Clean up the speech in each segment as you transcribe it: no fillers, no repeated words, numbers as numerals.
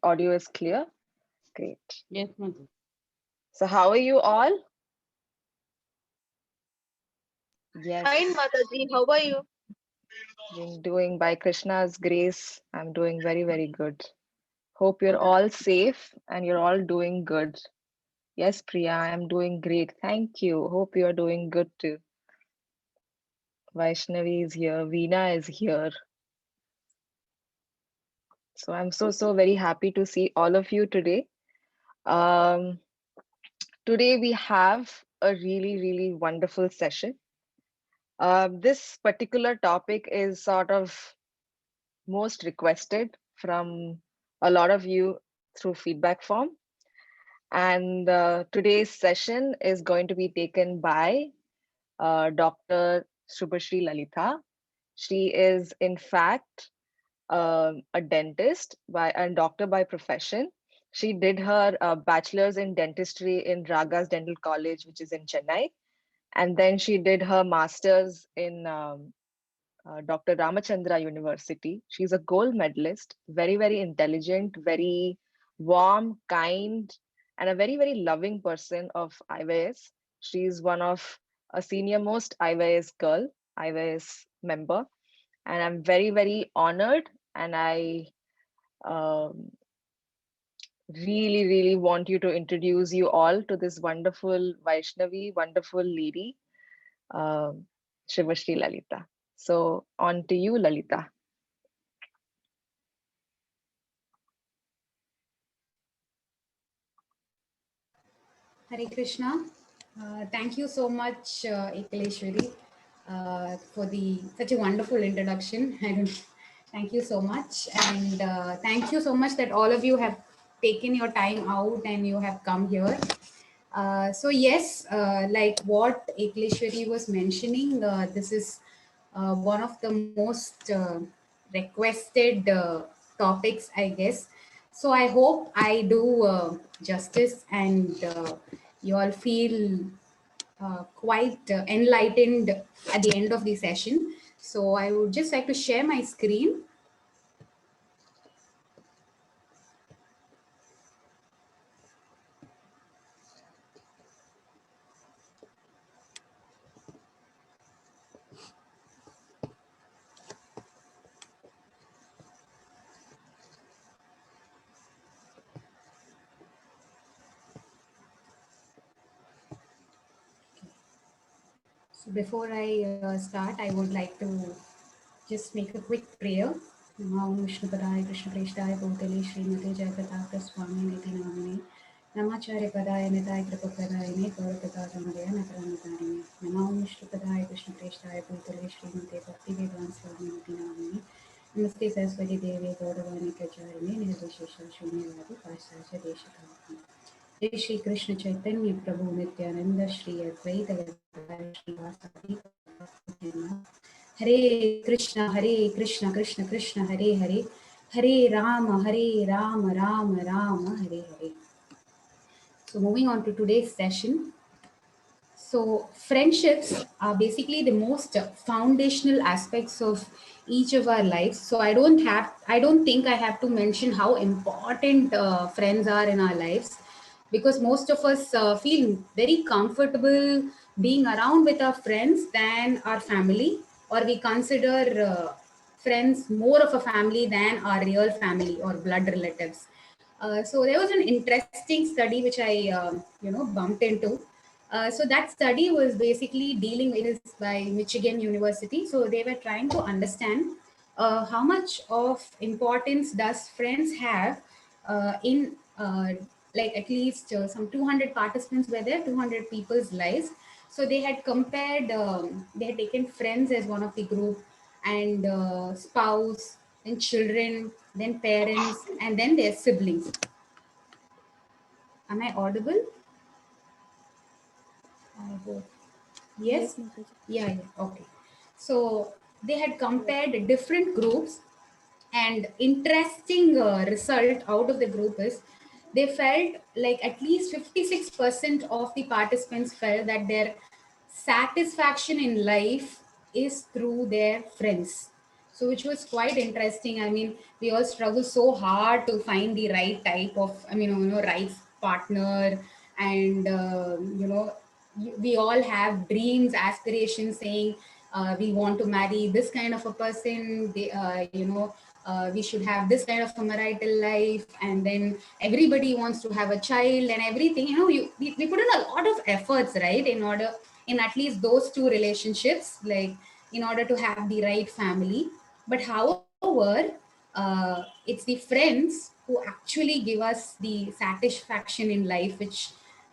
Audio is clear? Great. Yes, Mother. So how are you all? Yes, Fine, Mataji. How are you? doing by Krishna's grace. I'm doing very, very good. Hope you're all safe and you're all doing good. Yes, Priya, I'm doing great. Thank you. Hope you're doing good too. Vaishnavi is here. Veena is here. So I'm so very happy to see all of you today. Um, Today we have a really wonderful session. This particular topic is sort of most requested from a lot of you through feedback form. And today's session is going to be taken by Dr. Shubashri Lalitha. She is, in fact, a dentist and doctor by profession. She did her bachelor's in dentistry in Raga's Dental College, which is in Chennai. And then she did her master's in Dr.Ramachandra University. She's a gold medalist, very intelligent, very warm, kind, and a very loving person of IYS. She's one of a senior most IYS girl, IYS member. And I'm very honored, and I um, really want you to introduce you all to this wonderful Vaishnavi, wonderful lady, um, Shubashri Lalitha. So on to you, Lalita. Hare Krishna. Thank you so much, Ekaleshwari, for such a wonderful introduction. Thank you so much. And thank you so much that all of you have taken your time out and you have come here. So yes, like what Ekaleshwari was mentioning, this is one of the most requested topics, I guess. So I hope I do justice and you all feel quite enlightened at the end of the session. So I would just like to share my screen. So before I start, I would like to just make a quick prayer. Namo Vishnu Padaya Krishna Preshthaya Bhutale Srimate Jayapataka Swami Niti Namane Namacharya Padaya Nitai Kripa Padayane Gaurapada Ramaya Nataramatharine Namo Vishnu Padaya Krishna Preshthaya Bhutale Srimate Bhakti Vedanta Swami Niti Namane Namaste Saraswati Devi Gauravani Kacharine Nirvishesha Shunyavadi Pasacha Deshakam Jai Shri Krishna Chaitanya Prabhu Nityananda Shri Advaita Gadadhara Srivasadi Hare Krishna Krishna Krishna Hare Hare Hare Rama Rama Rama Hare Hare. So moving on to today's session. So friendships are basically the most foundational aspects of each of our lives. So I don't think I have to mention how important friends are in our lives, because most of us feel very comfortable being around with our friends than our family, or we consider friends more of a family than our real family or blood relatives. So there was an interesting study which I bumped into. So that study was basically dealing with this by Michigan University. So they were trying to understand how much of importance does friends have in like at least some 200 participants were there, 200 people's lives. So they had compared, they had taken friends as one of the group, and spouse, then children, then parents, and then their siblings. Am I audible? I hope. Yes? Yeah, okay. So they had compared different groups, and interesting result out of the group is they felt like at least 56% of the participants felt that their satisfaction in life is through their friends. So which was quite interesting. I mean, we all struggle so hard to find the right type of, I mean, right partner. And we all have dreams, aspirations, saying we want to marry this kind of a person. We should have this kind of a marital life, and then everybody wants to have a child and everything. We put in a lot of efforts, right, in at least those two relationships, like in order to have the right family. But however, it's the friends who actually give us the satisfaction in life, which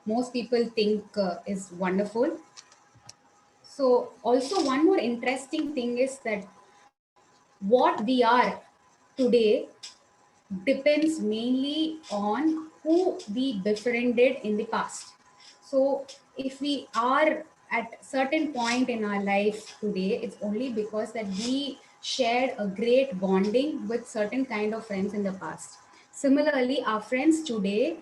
most people think is wonderful. So also one more interesting thing is that what we are today depends mainly on who we befriended in the past. So if we are at certain point in our life today, it's only because that we shared a great bonding with certain kind of friends in the past. Similarly, our friends today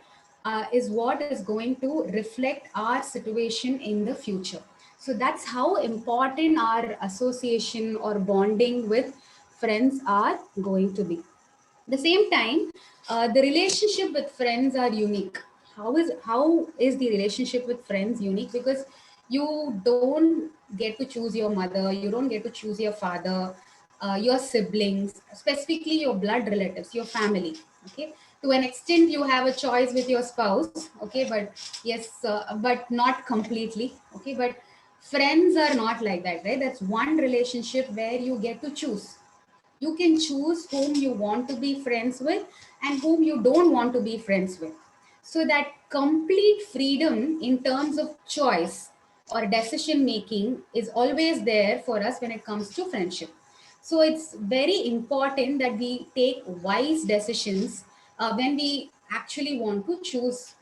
is what is going to reflect our situation in the future. So that's how important our association or bonding with friends are going to be. At the same time, the relationship with friends are unique. How is the relationship with friends unique? Because you don't get to choose your mother, you don't get to choose your father, your siblings, specifically your blood relatives, your family. Okay, to an extent you have a choice with your spouse. Okay, but yes, but not completely. Okay, but friends are not like that, right? That's one relationship where you get to choose. You can choose whom you want to be friends with and whom you don't want to be friends with. So that complete freedom in terms of choice or decision making is always there for us when it comes to friendship. So it's very important that we take wise decisions when we actually want to choose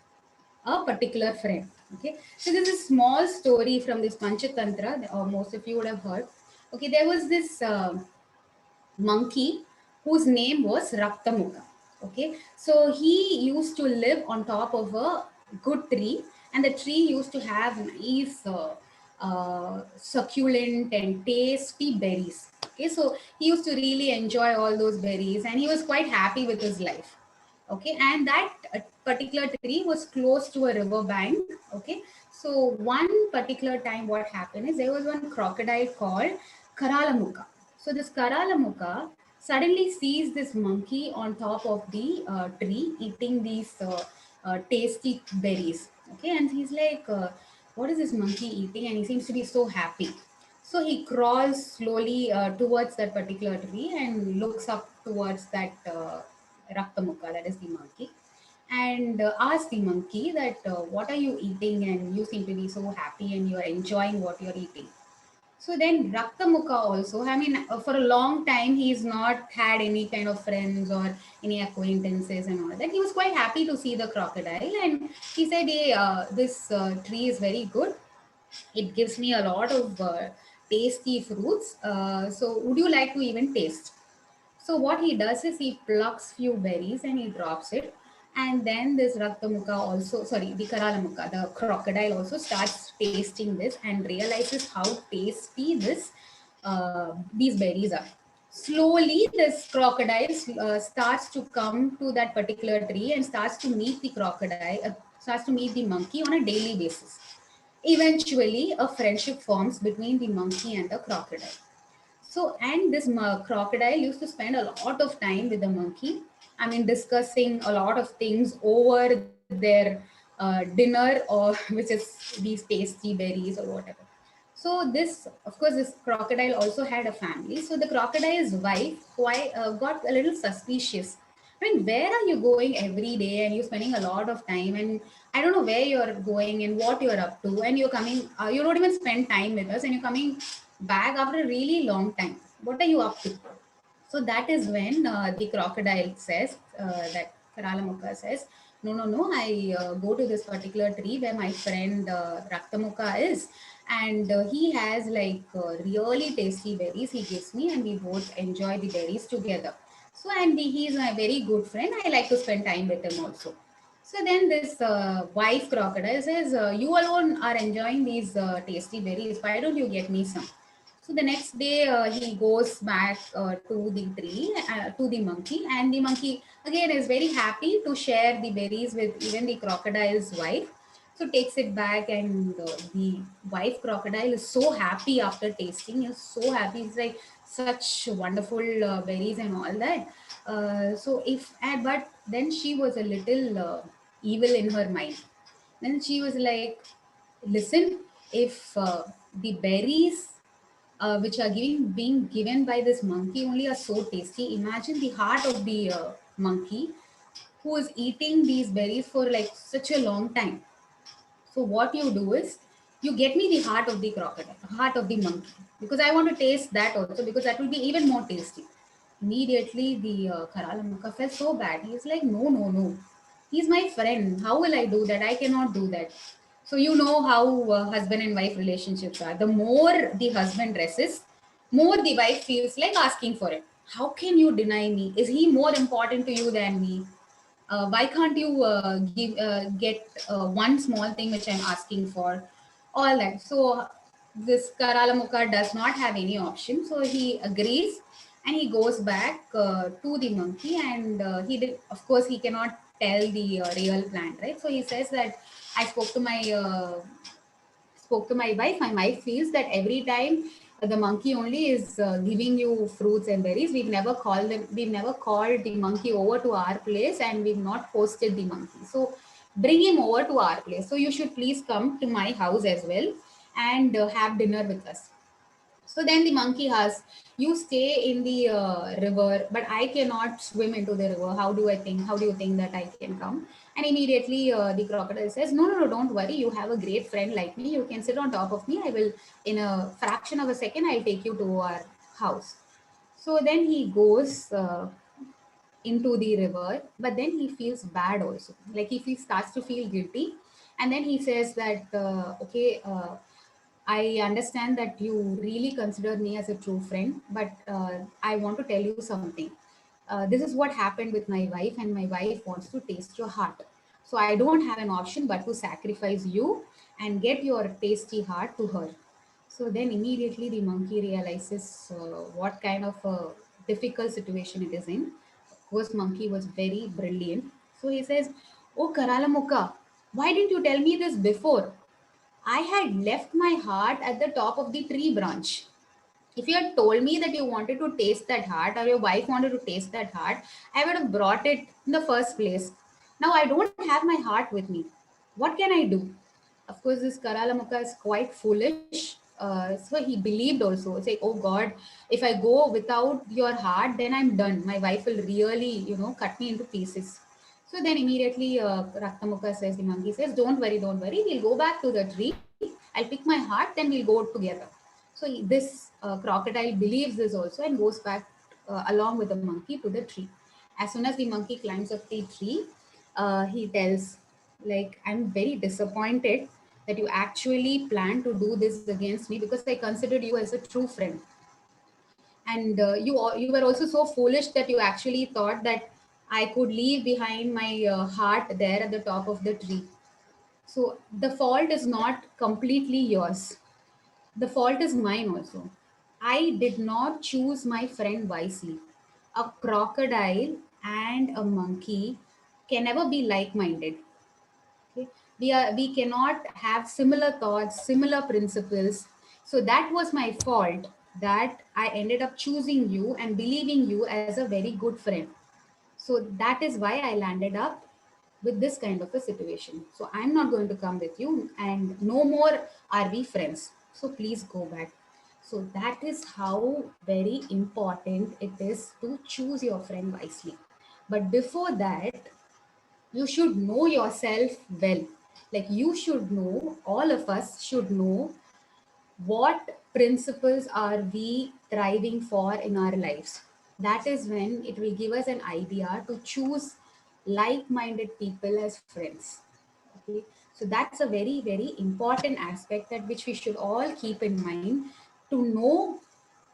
a particular friend. Okay, so there's a small story from this Panchatantra, or most of you would have heard. Okay, there was this monkey whose name was Raktamukha. Okay, so he used to live on top of a good tree, and the tree used to have nice, succulent and tasty berries. Okay, so he used to really enjoy all those berries, and he was quite happy with his life. Okay, and that particular tree was close to a river bank. Okay, so one particular time what happened is there was one crocodile called Karalamuka. So this Karalamuka suddenly sees this monkey on top of the tree eating these tasty berries. Okay, and he's like, what is this monkey eating? And he seems to be so happy. So he crawls slowly towards that particular tree and looks up towards that Raktamukha, that is the monkey, and asks the monkey that, what are you eating? And you seem to be so happy and you are enjoying what you're eating. So then Raktamukha also, I mean, for a long time, he's not had any kind of friends or any acquaintances and all that. He was quite happy to see the crocodile, and he said, hey, this tree is very good. It gives me a lot of tasty fruits. So would you like to even taste? So what he does is he plucks few berries and he drops it. And then this Raktamukha also, sorry, the Karalamukha, the crocodile also starts tasting this and realizes how tasty these berries are. Slowly, this crocodile starts to come to that particular tree and starts to meet the starts to meet the monkey on a daily basis. Eventually, a friendship forms between the monkey and the crocodile. So, and this crocodile used to spend a lot of time with the monkey. I mean, discussing a lot of things over their dinner, or which is these tasty berries or whatever. So, this, of course, this crocodile also had a family. So, the crocodile's wife got a little suspicious. I mean, where are you going every day and you're spending a lot of time, and I don't know where you're going and what you're up to, and you're coming, you don't even spend time with us, and you're coming back after a really long time. What are you up to? So that is when the crocodile says, that Karalamukha says, no, no, no, I go to this particular tree where my friend Raktamukha is, and he has like really tasty berries he gives me, and we both enjoy the berries together. So, and he is my very good friend. I like to spend time with him also. So then this wife crocodile says, you alone are enjoying these tasty berries. Why don't you get me some? So the next day, he goes back to the tree, to the monkey, and the monkey again is very happy to share the berries with even the crocodile's wife. So takes it back, and the wife crocodile is so happy after tasting. Is so happy. It's like such wonderful berries and all that. But then she was a little evil in her mind. Then she was like, listen, if the berries which are being given by this monkey only are so tasty, imagine the heart of the monkey who is eating these berries for like such a long time. So what you do is you get me the heart of the crocodile, heart of the monkey, because I want to taste that also, because that will be even more tasty. Immediately the Karalamukha felt so bad. He's like, no, no, no. He's my friend. How will I do that? I cannot do that. So you know how husband and wife relationships are. The more the husband resists, more the wife feels like asking for it. How can you deny me? Is he more important to you than me? Why can't you get one small thing which I'm asking for? All that. So this Karalamukha does not have any option. So he agrees and he goes back to the monkey, and of course, he cannot tell the real plan, right? So he says that I spoke to my wife. My wife feels that every time the monkey only is giving you fruits and berries. We've never called the monkey over to our place, and we've not hosted the monkey. So bring him over to our place. So you should please come to my house as well and have dinner with us. So then the monkey asks, you stay in the river, but I cannot swim into the river. How do you think that I can come? And immediately the crocodile says, no, no, no, don't worry. You have a great friend like me. You can sit on top of me. I will, in a fraction of a second, I'll take you to our house. So then he goes into the river, but then he feels bad also. Like he starts to feel guilty. And then he says that, okay, I understand that you really consider me as a true friend, but I want to tell you something. This is what happened with my wife, and my wife wants to taste your heart. So I don't have an option but to sacrifice you and get your tasty heart to her. So then immediately the monkey realizes what kind of a difficult situation it is in. Of course, monkey was very brilliant. So he says, oh, Karalamuka, why didn't you tell me this before? I had left my heart at the top of the tree branch. If you had told me that you wanted to taste that heart, or your wife wanted to taste that heart, I would have brought it in the first place. Now I don't have my heart with me. What can I do? Of course, this Karalamuka is quite foolish. So he believed also. Say, oh God, if I go without your heart, then I'm done. My wife will really, cut me into pieces. So then immediately Raktamuka says, the monkey says, don't worry, don't worry. We'll go back to the tree. I'll pick my heart, then we'll go together. So this crocodile believes this also and goes back along with the monkey to the tree. As soon as the monkey climbs up the tree, he tells, like, I'm very disappointed that you actually plan to do this against me, because I considered you as a true friend. And you were also so foolish that you actually thought that I could leave behind my heart there at the top of the tree. So the fault is not completely yours. The fault is mine also. I did not choose my friend wisely. A crocodile and a monkey can never be like minded. Okay? We cannot have similar thoughts, similar principles. So that was my fault, that I ended up choosing you and believing you as a very good friend. So that is why I landed up with this kind of a situation. So I'm not going to come with you, and no more are we friends. So please go back. So that is how very important it is to choose your friend wisely. But before that, you should know yourself well. Like you should know, all of us should know what principles are we thriving for in our lives. That is when it will give us an idea to choose like-minded people as friends. Okay, so that's a very very important aspect that which we should all keep in mind, to know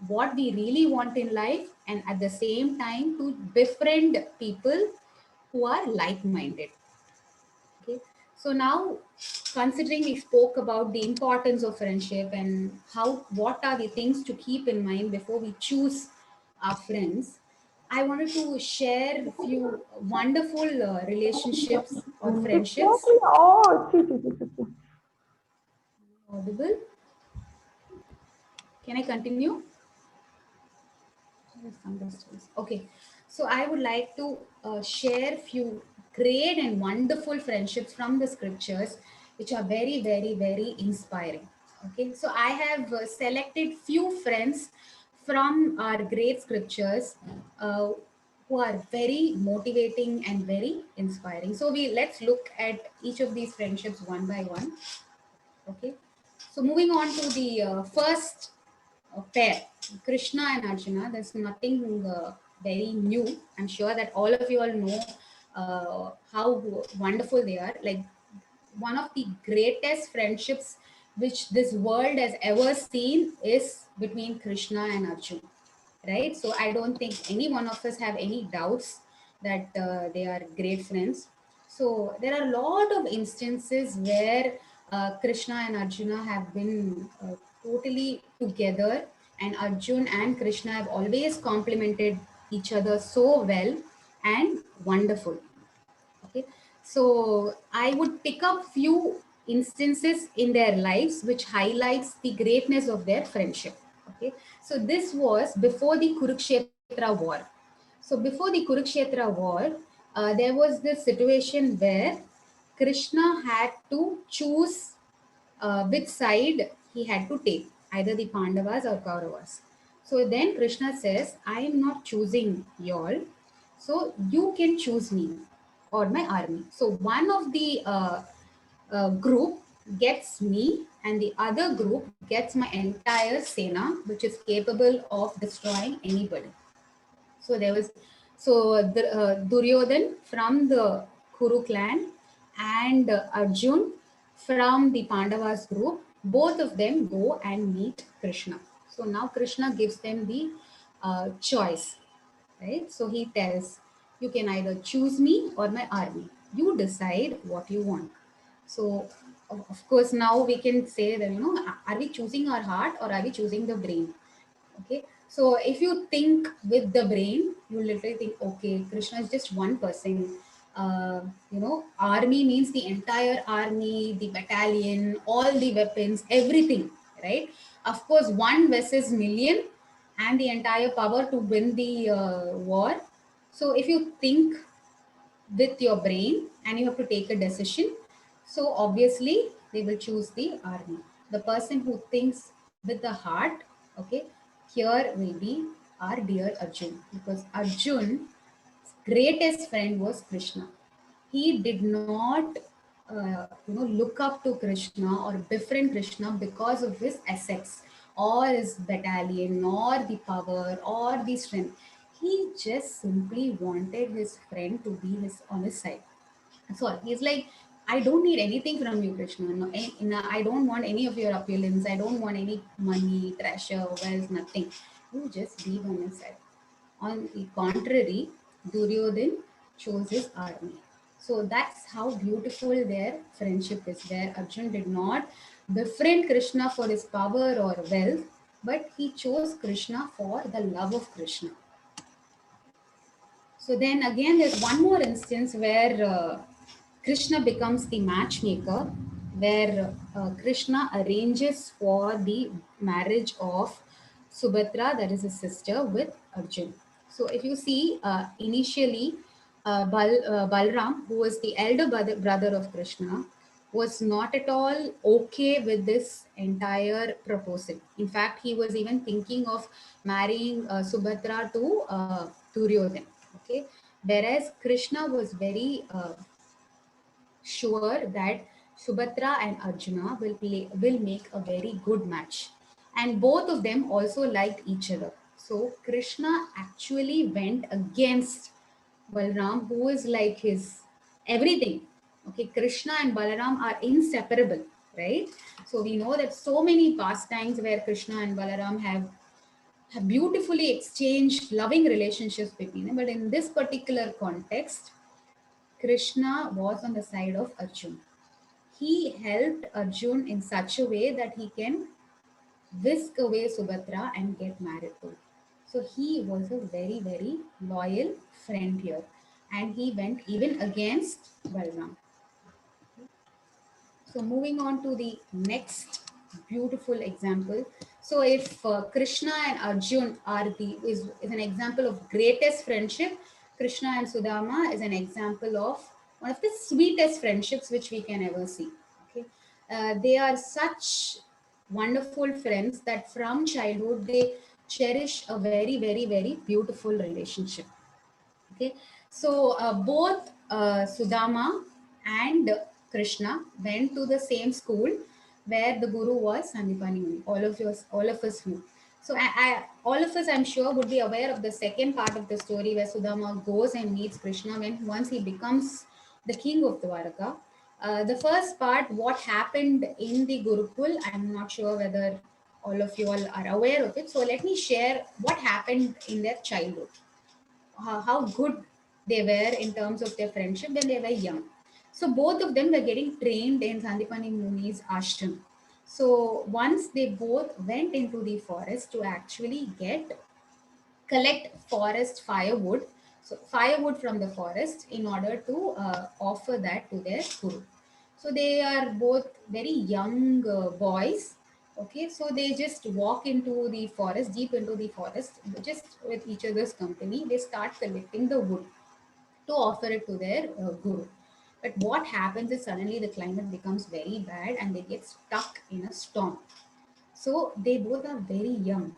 what we really want in life, and at the same time to befriend people who are like-minded. Okay, So now, considering we spoke about the importance of friendship and what are the things to keep in mind before we choose our friends, I wanted to share a few wonderful relationships or friendships. Oh, see, see, see, see. Audible? Can I continue? Yes, some distance. Okay, so I would like to share few great and wonderful friendships from the scriptures, which are very, very, very inspiring. Okay, so I have selected few friends from our great scriptures uh, who are very motivating and very inspiring. So let's look at each of these friendships one by one. Okay, so moving on to the first pair, Krishna and Arjuna. There's nothing very new. I'm sure that all of you all know how wonderful they are. Like one of the greatest friendships which this world has ever seen is between Krishna and Arjuna, right? So I don't think any one of us have any doubts that they are great friends. So there are a lot of instances where Krishna and Arjuna have been totally together, and Arjun and Krishna have always complemented each other so well and wonderful. Okay, so I would pick up few instances in their lives which highlights the greatness of their friendship. Okay, so this was before the Kurukshetra war. So before the Kurukshetra war, there was this situation where Krishna had to choose which side he had to take, either the Pandavas or Kauravas. So then Krishna says, I am not choosing y'all, so you can choose me or my army. So one of the group gets me, and the other group gets my entire Sena, which is capable of destroying anybody. So there was Duryodhan from the Kuru clan and Arjun from the Pandavas group. Both of them go and meet Krishna. So now Krishna gives them the choice, right? So he tells, you can either choose me or my army. You decide what you want. So of course now we can say that, are we choosing our heart or are we choosing the brain? Okay, so if you think with the brain, you literally think, okay, Krishna is just one person. Army means the entire army, the battalion, all the weapons, everything, right? Of course, one versus million and the entire power to win the war. So if you think with your brain and you have to take a decision, so obviously they will choose the army. The person who thinks with the heart, okay, here will be our dear Arjun, because Arjun's greatest friend was Krishna. He did not look up to Krishna or befriend Krishna because of his assets or his battalion or the power or the strength. He just simply wanted his friend to be on his side. So he's like, I don't need anything from you, Krishna. No, I don't want any of your opulence. I don't want any money, treasure, wealth, nothing. You just be on my side. On the contrary, Duryodhan chose his army. So that's how beautiful their friendship is, where Arjun did not befriend Krishna for his power or wealth, but he chose Krishna for the love of Krishna. So then again, there's one more instance where Krishna becomes the matchmaker, where Krishna arranges for the marriage of Subhadra, that is his sister, with Arjun. So if you see, initially, Balram, who was the elder brother of Krishna, was not at all okay with this entire proposal. In fact, he was even thinking of marrying Subhadra to Duryodhan. Okay, whereas Krishna was very sure that Subhadra and Arjuna will make a very good match, and both of them also liked each other. So Krishna actually went against Balram, who is like his everything. Okay, Krishna and Balaram are inseparable, right? So we know that so many pastimes where Krishna and Balaram have beautifully exchanged loving relationships between them. But in this particular context, Krishna was on the side of Arjun. he helped Arjun in such a way that he can whisk away Subhadra and get married to. So he was a very, very loyal friend here. And he went even against Balram. So moving on to the next beautiful example. So if Krishna and Arjun are is an example of greatest friendship, Krishna and Sudama is an example of one of the sweetest friendships which we can ever see. Okay, they are such wonderful friends that from childhood they cherish a very, very, very beautiful relationship. Okay, so both Sudama and Krishna went to the same school where the guru was Sandipani Muni. All of us knew. So all of us, I'm sure, would be aware of the second part of the story where Sudama goes and meets Krishna when once he becomes the king of Dwaraka. The first part, what happened in the Gurukul, I'm not sure whether all of you all are aware of it. So let me share what happened in their childhood, how good they were in terms of their friendship when they were young. So both of them were getting trained in Sandipani Muni's ashram. So once they both went into the forest to actually collect forest firewood, so firewood from the forest in order to offer that to their guru. So they are both very young boys. Okay, so they just walk into the forest, deep into the forest, just with each other's company. They start collecting the wood to offer it to their guru. But what happens is suddenly the climate becomes very bad and they get stuck in a storm. So they both are very young,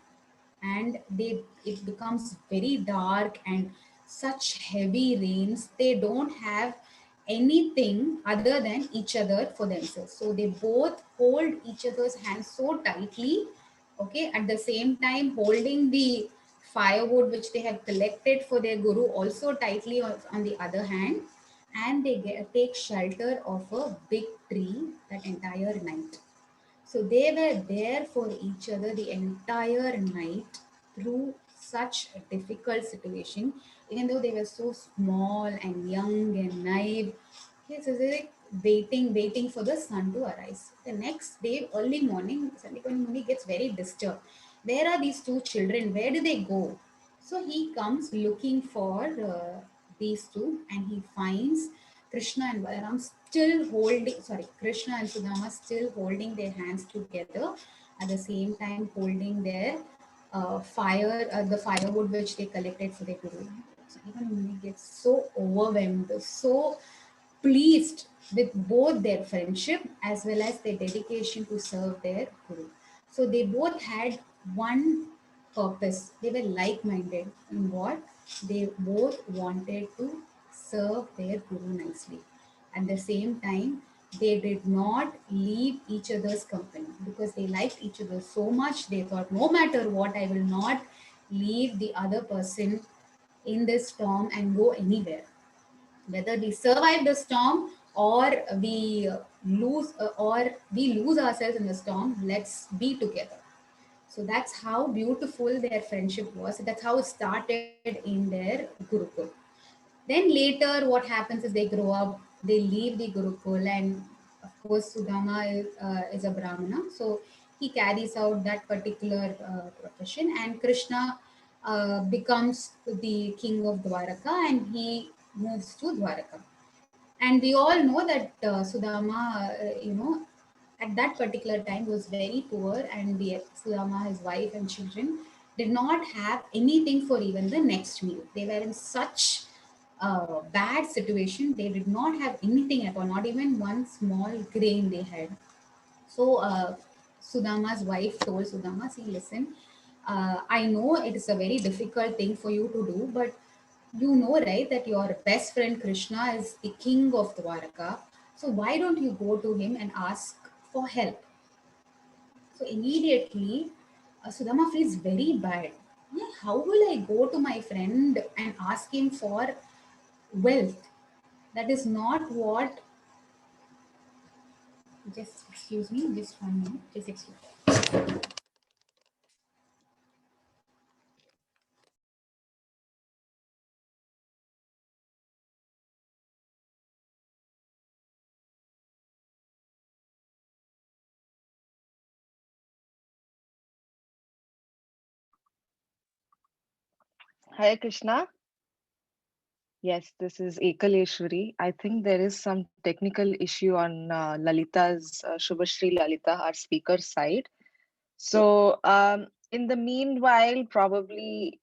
and it becomes very dark and such heavy rains. They don't have anything other than each other for themselves. So they both hold each other's hands so tightly, okay, at the same time holding the firewood which they have collected for their guru also tightly on the other hand, and they take shelter of a big tree that entire night. So they were there for each other the entire night through such a difficult situation, even though they were so small and young and naive. Yes, so they're like waiting for the sun to arise. The next day, early morning, Sandipani Muni gets very disturbed. Where are these two children? Where do they go? So he comes looking for these two, and he finds Krishna and Balaram still holding, sorry, Krishna and Sudama still holding their hands together, at the same time holding their the firewood which they collected for their guru. So even Muni gets so overwhelmed, so pleased with both their friendship as well as their dedication to serve their guru. So they both had one purpose. They were like-minded in what they both wanted to serve their guru nicely. At the same time, they did not leave each other's company because they liked each other so much. They thought, no matter what, I will not leave the other person in this storm and go anywhere. Whether we survive the storm or we lose ourselves in the storm, let's be together. So that's how beautiful their friendship was. That's how it started in their Gurukul. Then later, what happens is they grow up, they leave the Gurukul, and of course, Sudama is a Brahmana. So he carries out that particular profession, and Krishna becomes the king of Dwaraka and he moves to Dwaraka. And we all know that Sudama, at that particular time was very poor, and the Sudama, his wife and children, did not have anything for even the next meal. They were in such a bad situation. They did not have anything at all, not even one small grain they had. So Sudama's wife told Sudama, see, listen, I know it is a very difficult thing for you to do, but you know, right, that your best friend Krishna is the king of Dwaraka. So why don't you go to him and ask for help? So immediately, Sudama feels very bad. Yeah, how will I go to my friend and ask him for wealth? That is not what. Just excuse me, just 1 minute. Just excuse me. Hi, Krishna. Yes, this is Ekaleshwari. I think there is some technical issue on Lalita's, Shubashri Lalitha, our speaker side. So, in the meanwhile, probably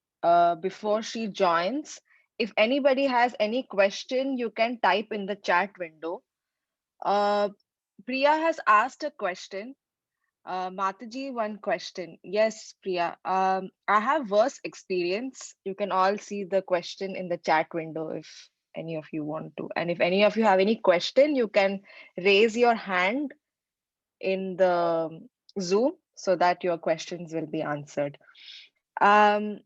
before she joins, if anybody has any question, you can type in the chat window. Uh, Priya has asked a question. Mataji, one question. Yes, Priya. I have worse experience. You can all see the question in the chat window if any of you want to. And if any of you have any question, you can raise your hand in the Zoom so that your questions will be answered. Um,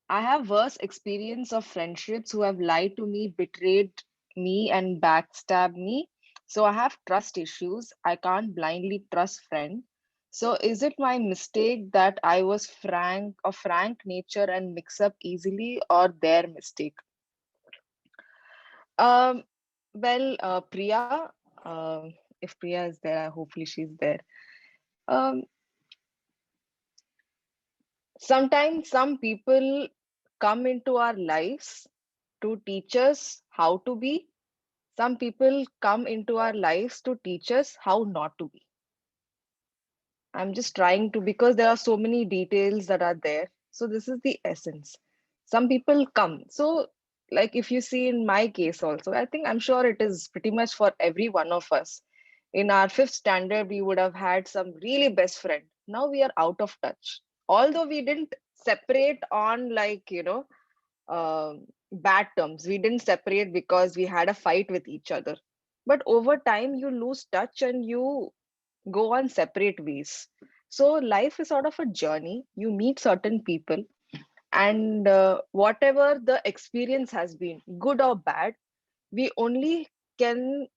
I have worse experience of friendships who have lied to me, betrayed me, and backstabbed me. So I have trust issues. I can't blindly trust friends. So is it my mistake that I was frank nature and mix up easily, or their mistake? Um, Priya, if Priya is there, hopefully she's there. Um, Sometimes some people come into our lives to teach us how to be. Some people come into our lives to teach us how not to be. I'm just trying to, because there are so many details that are there. So, this is the essence. Some people come. So, like if you see in my case also, I think I'm sure it is pretty much for every one of us. In our fifth standard, we would have had some really best friend. Now we are out of touch. Although we didn't separate on bad terms. We didn't separate because we had a fight with each other. But over time, you lose touch and you go on separate ways. So, life is sort of a journey. You meet certain people, and whatever the experience has been, good or bad, we only can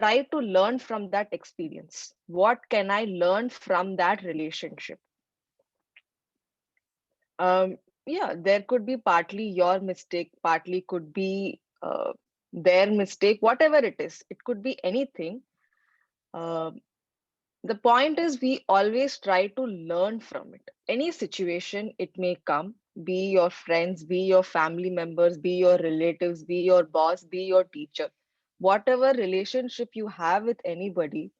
try to learn from that experience. What can I learn from that relationship? Um, yeah, there could be partly your mistake, partly could be their mistake, whatever it is. It could be anything. Uh, the point is, we always try to learn from it. Any situation it may come, be your friends, be your family members, be your relatives, be your boss, be your teacher. Whatever relationship you have with anybody,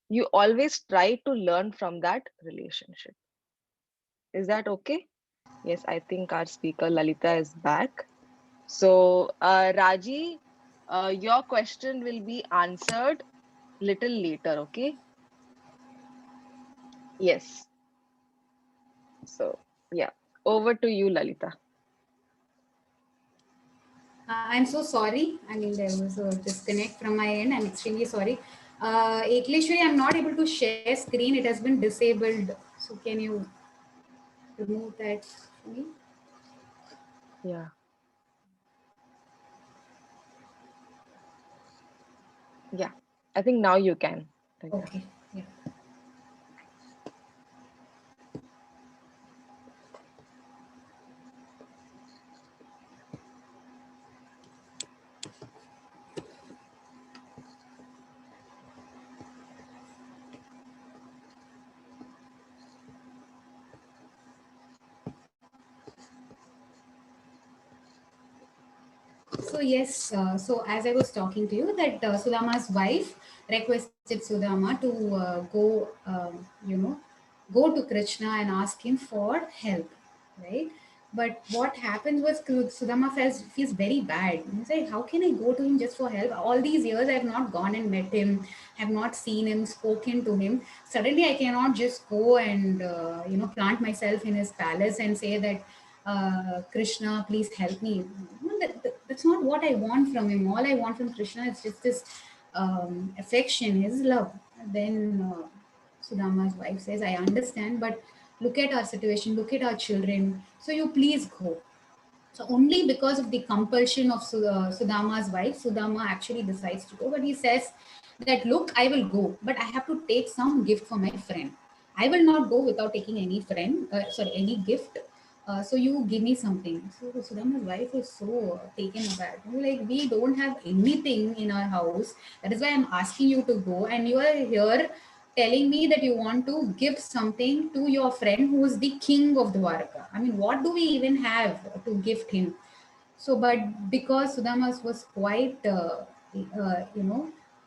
you always try to learn from that relationship. Is that okay? Yes, I think our speaker Lalita is back. So, Raji, your question will be answered little later, okay? Yes. So, yeah, over to you, Lalita. I'm so sorry. I mean, there was a disconnect from my end. I'm extremely sorry. Ekleshwari, I'm not able to share screen. It has been disabled. So can you remove that for me? Yeah, yeah. I think now you can, Lalita. Okay. Yeah. So yes, so as I was talking to you, that Sudama's wife requested Sudama to go to Krishna and ask him for help, right? But what happened was Sudama feels very bad. He's like, how can I go to him just for help? All these years I have not gone and met him, have not seen him, spoken to him. Suddenly I cannot just go and plant myself in his palace and say that Krishna, please help me. No, that's not what I want from him. All I want from Krishna is just this affection, his love. Then Sudama's wife says, I understand, but look at our situation, look at our children. So you please go. So only because of the compulsion of Sudama's wife, Sudama actually decides to go. But he says that, look, I will go, but I have to take some gift for my friend. I will not go without taking any gift. So you give me something. So Sudama's wife was so taken aback. Like, we don't have anything in our house. That is why I'm asking you to go, and you are here telling me that you want to give something to your friend who is the king of Dwarka. I mean, what do we even have to gift him? So, but because Sudhama was quite,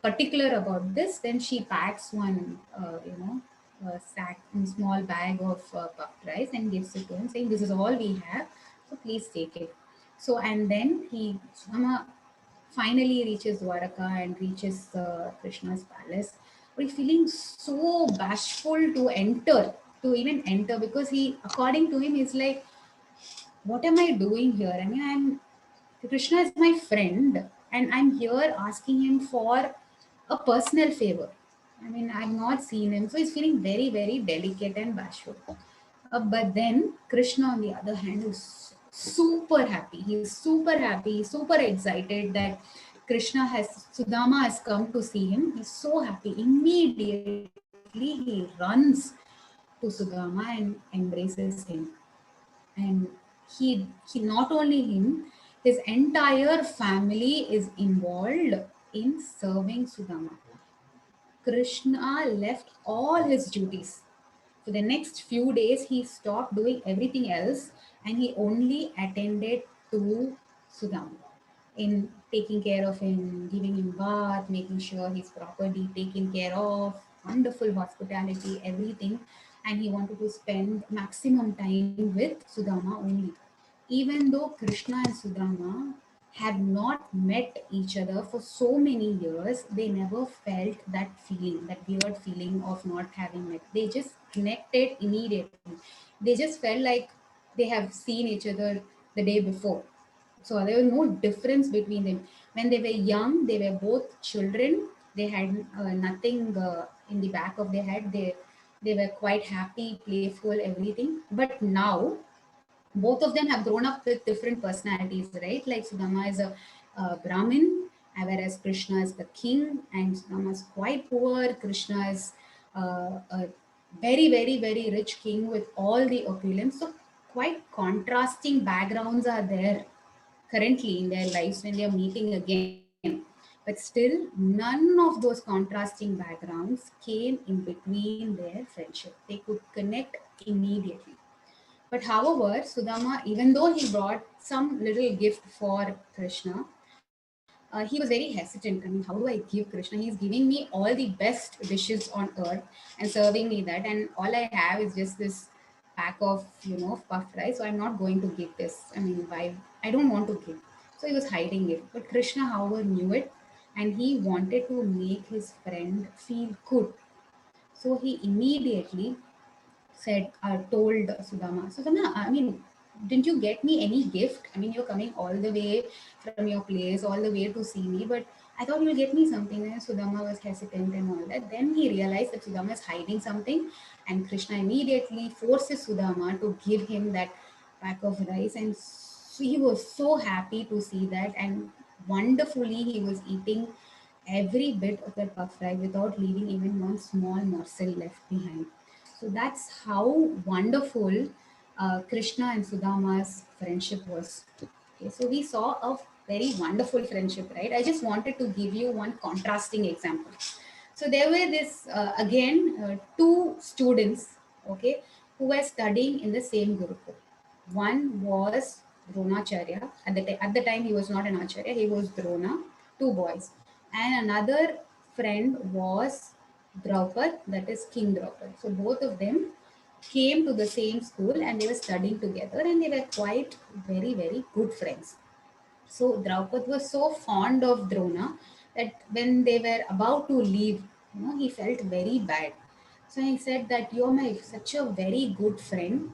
particular about this, then she packs one, sack, a small bag of puffed rice and gives it to him, saying, "This is all we have, so please take it." So, and then Sudhama finally reaches Dwaraka and reaches Krishna's palace. But he's feeling so bashful to even enter, because he, according to him, is like, what am I doing here? I mean, Krishna is my friend, and I'm here asking him for a personal favor. I mean, I've not seen him, so he's feeling very, very delicate and bashful. But then Krishna, on the other hand, is super happy. He's super happy, super excited that Sudama has come to see him. He's so happy. Immediately, he runs to Sudama and embraces him. And he not only him, his entire family is involved in serving Sudama. Krishna left all his duties. For the next few days, he stopped doing everything else and he only attended to Sudama in taking care of him, giving him bath, making sure he's properly taken care of, wonderful hospitality, everything. And he wanted to spend maximum time with Sudama only. Even though Krishna and Sudama had not met each other for so many years, they never felt that feeling, that weird feeling of not having met. They just connected immediately. They just felt like they have seen each other the day before. So there was no difference between them. When they were young, they were both children. They had nothing in the back of their head. They were quite happy, playful, everything. But now both of them have grown up with different personalities, right? Like Sudama is a Brahmin, whereas Krishna is the king, and Sudama is quite poor. Krishna is a very, very, very rich king with all the opulence. So quite contrasting backgrounds are there currently in their lives when they are meeting again. But still, none of those contrasting backgrounds came in between their friendship. They could connect immediately. But however, Sudama, even though he brought some little gift for Krishna, he was very hesitant. I mean, how do I give Krishna? He's giving me all the best dishes on earth and serving me that, and all I have is just this pack of puffed rice. So I'm not going to give this. I mean, why? I don't want to give. So he was hiding it. But Krishna, however, knew it, and he wanted to make his friend feel good. So he immediately told Sudama, Sudama, I mean, didn't you get me any gift? I mean, you're coming all the way from your place, all the way to see me, but I thought you'll get me something. And Sudama was hesitant and all that. Then he realized that Sudama is hiding something, and Krishna immediately forces Sudama to give him that pack of rice. And he was so happy to see that, and wonderfully, he was eating every bit of that puff rice without leaving even one small morsel left behind. So that's how wonderful Krishna and Sudama's friendship was. Okay, so we saw a very wonderful friendship, right? I just wanted to give you one contrasting example. So there were two students, okay, who were studying in the same Gurukul. One was Dronacharya. At the time, he was not an Acharya, he was Drona, two boys. And another friend was Draupad, that is King Draupad. So both of them came to the same school and they were studying together and they were quite very, very good friends. So Draupad was so fond of Drona that when they were about to leave, he felt very bad. So he said that you're my such a very good friend.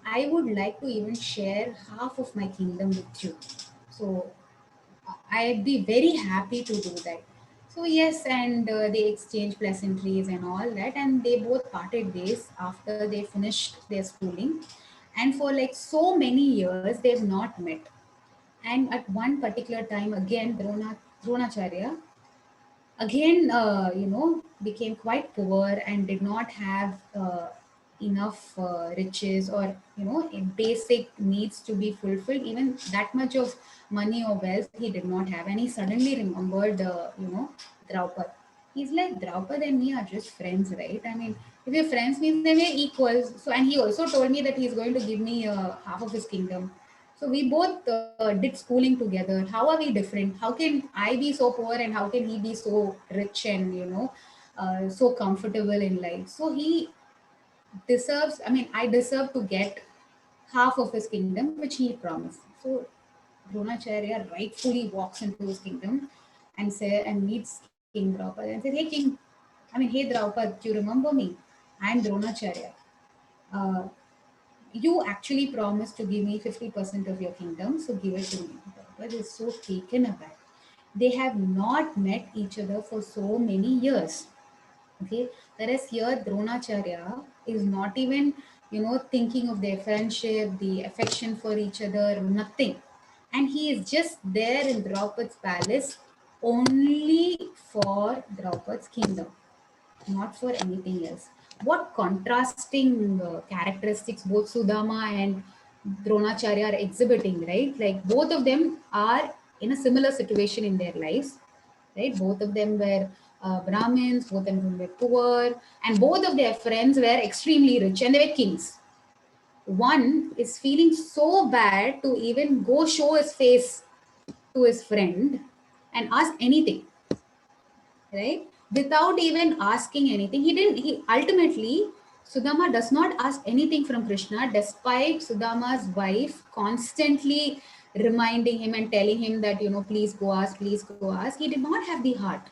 I would like to even share half of my kingdom with you. So I'd be very happy to do that. So yes, and they exchanged pleasantries and all that, and they both parted ways after they finished their schooling. And for like so many years, they've not met. And at one particular time, again, Dronacharya again, became quite poor and did not have enough riches or, basic needs to be fulfilled. Even that much of money or wealth he did not have. And he suddenly remembered, Draupad. He's like, Draupadi and me are just friends, right? I mean, if we're friends means then we're equals. So, and he also told me that he's going to give me half of his kingdom. So we both did schooling together. How are we different? How can I be so poor and how can he be so rich and, so comfortable in life? So he deserves, I mean, I deserve to get half of his kingdom, which he promised. So Dronacharya rightfully walks into his kingdom and meets King Draupadi and says, "Hey King, I mean, hey Draupadi, do you remember me? I am Dronacharya. Uh, you actually promised to give me 50% of your kingdom, so give it to me." Draupadi is so taken aback. They have not met each other for so many years. Okay, whereas here Dronacharya is not even thinking of their friendship, the affection for each other, nothing, and he is just there in Draupadi's palace only for Draupadi's kingdom, not for anything else. What contrasting characteristics both Sudhama and Dronacharya are exhibiting, right? Like both of them are in a similar situation in their lives, right? Both of them were Brahmins, both of them were poor, and both of their friends were extremely rich and they were kings. One is feeling so bad to even go show his face to his friend and ask anything, right? Without even asking anything. He ultimately, Sudhama does not ask anything from Krishna, despite Sudhama's wife constantly reminding him and telling him that, please go ask, please go ask. He did not have the heart.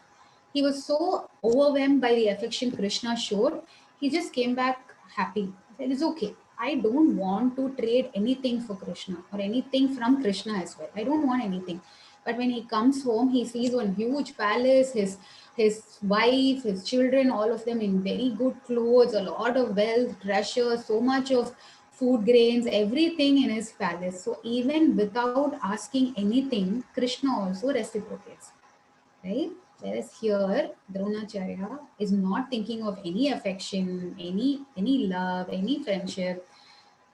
He was so overwhelmed by the affection Krishna showed, he just came back happy. He said, it's okay. I don't want to trade anything for Krishna or anything from Krishna as well. I don't want anything. But when he comes home, he sees one huge palace, his wife, his children, all of them in very good clothes, a lot of wealth, treasure, so much of food grains, everything in his palace. So even without asking anything, Krishna also reciprocates, right? Whereas here, Dronacharya is not thinking of any affection, any love, any friendship,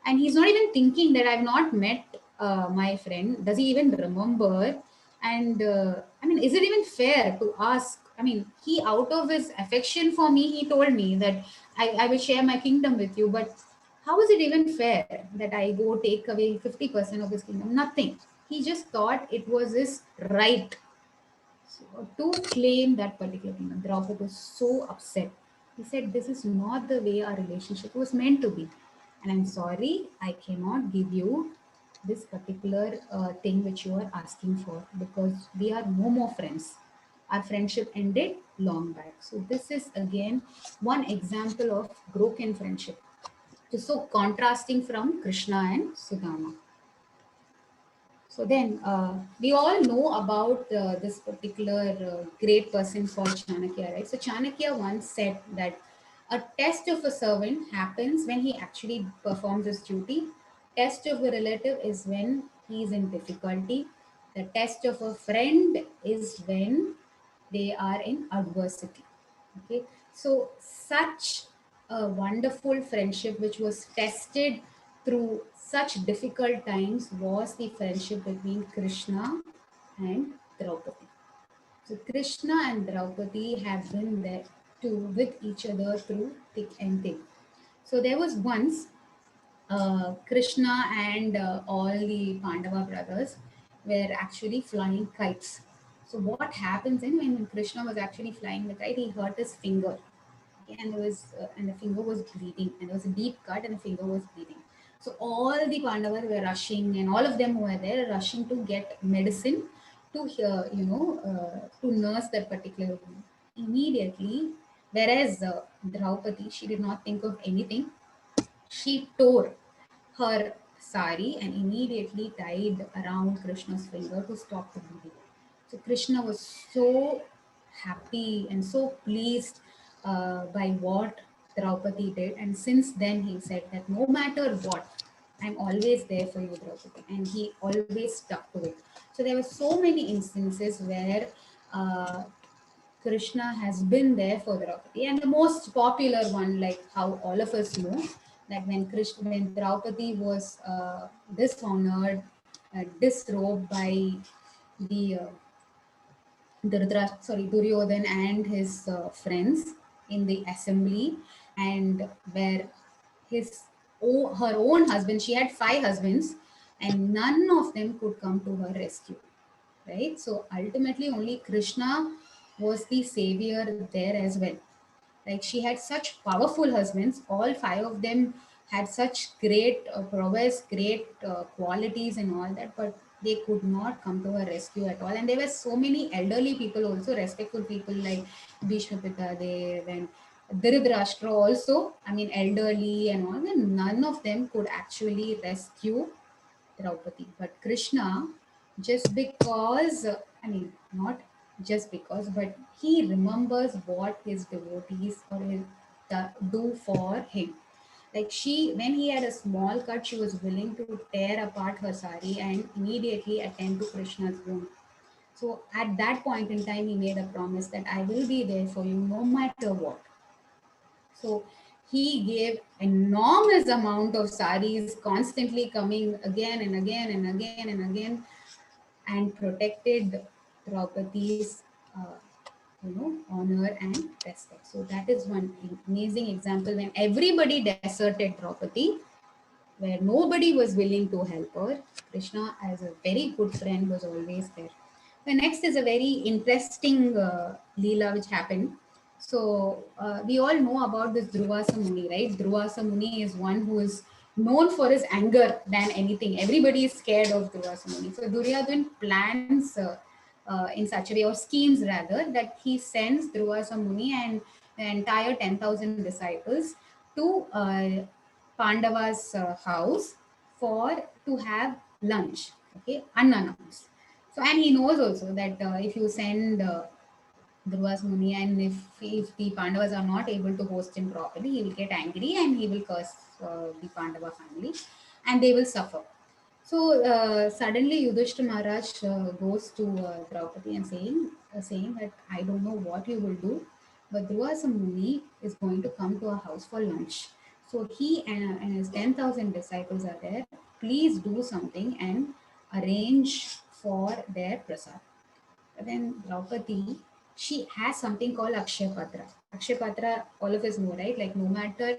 and he's not even thinking that I've not met my friend. Does he even remember? And I mean, is it even fair to ask? I mean, he out of his affection for me, he told me that I will share my kingdom with you, but how is it even fair that I go take away 50% of his kingdom? Nothing. He just thought it was his right to claim that particular kingdom. Draupadi was so upset. He said, "This is not the way our relationship was meant to be. And I'm sorry, I cannot give you this particular thing which you are asking for because we are no more friends. Our friendship ended long back." So, this is again one example of broken friendship. So contrasting from Krishna and Sudama. So then we all know about this particular great person called Chanakya, right? So Chanakya once said that a test of a servant happens when he actually performs his duty. Test of a relative is when he is in difficulty. The test of a friend is when they are in adversity. Okay, so such a wonderful friendship which was tested through such difficult times was the friendship between Krishna and Draupadi. So Krishna and Draupadi have been there to with each other through thick and thin. So there was once Krishna and all the Pandava brothers were actually flying kites. So what happens when Krishna was actually flying the kite, he hurt his finger. Okay, and there was and the finger was bleeding, and there was a deep cut, and the finger was bleeding. So all the Pandavas were rushing, and all of them who were there rushing to get medicine to to nurse that particular wound. Immediately, whereas Draupadi, she did not think of anything. She tore her sari and immediately tied around Krishna's finger to stop the bleeding. So Krishna was so happy and so pleased by what Draupadi did. And since then, he said that no matter what, I'm always there for you, Draupadi. And he always stuck to it. So there were so many instances where Krishna has been there for Draupadi. And the most popular one, like how all of us know, that when Draupadi was dishonored, disrobed by the Duryodhan and his friends in the assembly, and where her own husband, she had 5 husbands, and none of them could come to her rescue, right? So ultimately, only Krishna was the savior there as well. Like, she had such powerful husbands, all 5 of them had such great prowess, great qualities and all that, but they could not come to her rescue at all. And there were so many elderly people also, respectful people like Bhishma Pitadev and Dhritarashtra also, I mean elderly and all, and none of them could actually rescue Draupadi. But Krishna, just because, I mean, not just because, but he remembers what his devotees do for him. Like, when he had a small cut, she was willing to tear apart her sari and immediately attend to Krishna's wound. So at that point in time, he made a promise that I will be there for you no matter what. So he gave enormous amount of saris, constantly coming again and again and again and again, and protected Draupadi's, honor and respect. So that is one amazing example when everybody deserted Draupadi, where nobody was willing to help her. Krishna, as a very good friend, was always there. The next is a very interesting Leela which happened. So we all know about this Dhruvasa Muni, right? Dhruvasa Muni is one who is known for his anger than anything. Everybody is scared of Dhruvasa Muni. So Duryodhan plans in such a way, or schemes rather, that he sends Dhruvasa Muni and the entire 10,000 disciples to Pandava's house to have lunch, okay, unannounced. So, and he knows also that if you send Dhruva's Muni, and if the Pandavas are not able to host him properly, he will get angry and he will curse the Pandava family, and they will suffer. So suddenly Yudhishthira Maharaj goes to Draupadi and saying that I don't know what you will do, but Dhruvasa Muni is going to come to our house for lunch. So he and his 10,000 disciples are there. Please do something and arrange for their prasad. But then Draupadi, she has something called Akshay Patra. Akshay Patra, all of us know, right? Like, no matter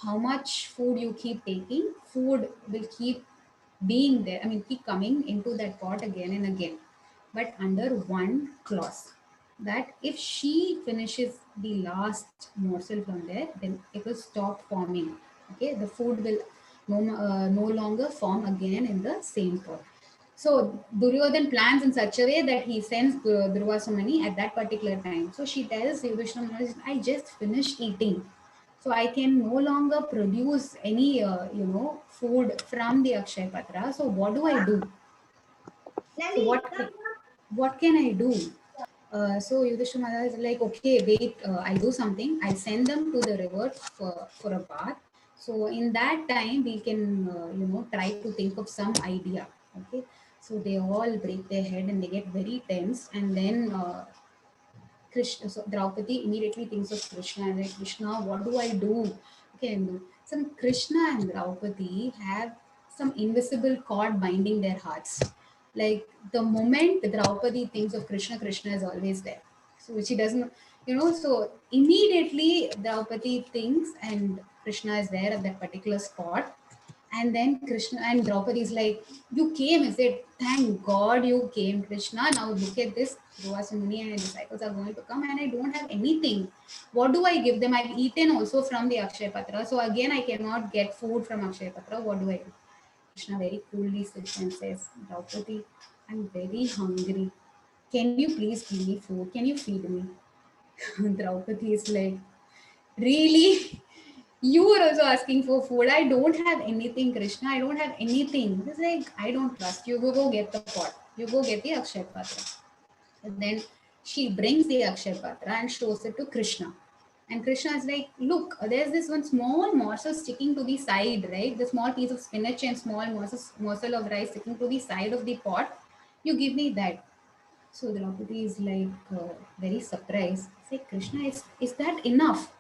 how much food you keep taking, food will keep being there. I mean, keep coming into that pot again and again. But under one clause, that if she finishes the last morsel from there, then it will stop forming. Okay, the food will no longer form again in the same pot. So Duryodhan plans in such a way that he sends Dhruvasa Muni at that particular time. So she tells Yudhishthira, I just finished eating. So I can no longer produce any, food from the Akshay Patra. So what do I do? So what can I do? So Yudhishthira Maharaj is like, okay, wait, I'll do something. I'll send them to the river for a bath. So in that time, we can, try to think of some idea. Okay. So they all break their head and they get very tense. And then Krishna, so Draupadi immediately thinks of Krishna and like, Krishna, what do I do? Okay, and some Krishna and Draupadi have some invisible cord binding their hearts. Like, the moment Draupadi thinks of Krishna, Krishna is always there. So she doesn't, so immediately Draupadi thinks and Krishna is there at that particular spot. And then Krishna and Draupadi is like, you came, is it? Thank God you came, Krishna. Now look at this. Dhruvasa Muni and his disciples are going to come and I don't have anything. What do I give them? I've eaten also from the Akshay Patra. So again, I cannot get food from Akshay Patra. What do I do? Krishna very coolly sits and says, Draupadi, I'm very hungry. Can you please give me food? Can you feed me? Draupadi is like, really? You were also asking for food. I don't have anything, Krishna. I don't have anything. It's like, I don't trust you. Go get the pot. You go get the Akshay Patra. And then she brings the Akshay Patra and shows it to Krishna. And Krishna is like, look, there's this one small morsel sticking to the side, right? The small piece of spinach and small morsel of rice sticking to the side of the pot. You give me that. So Draupadi is like very surprised. Say, Krishna, is that enough?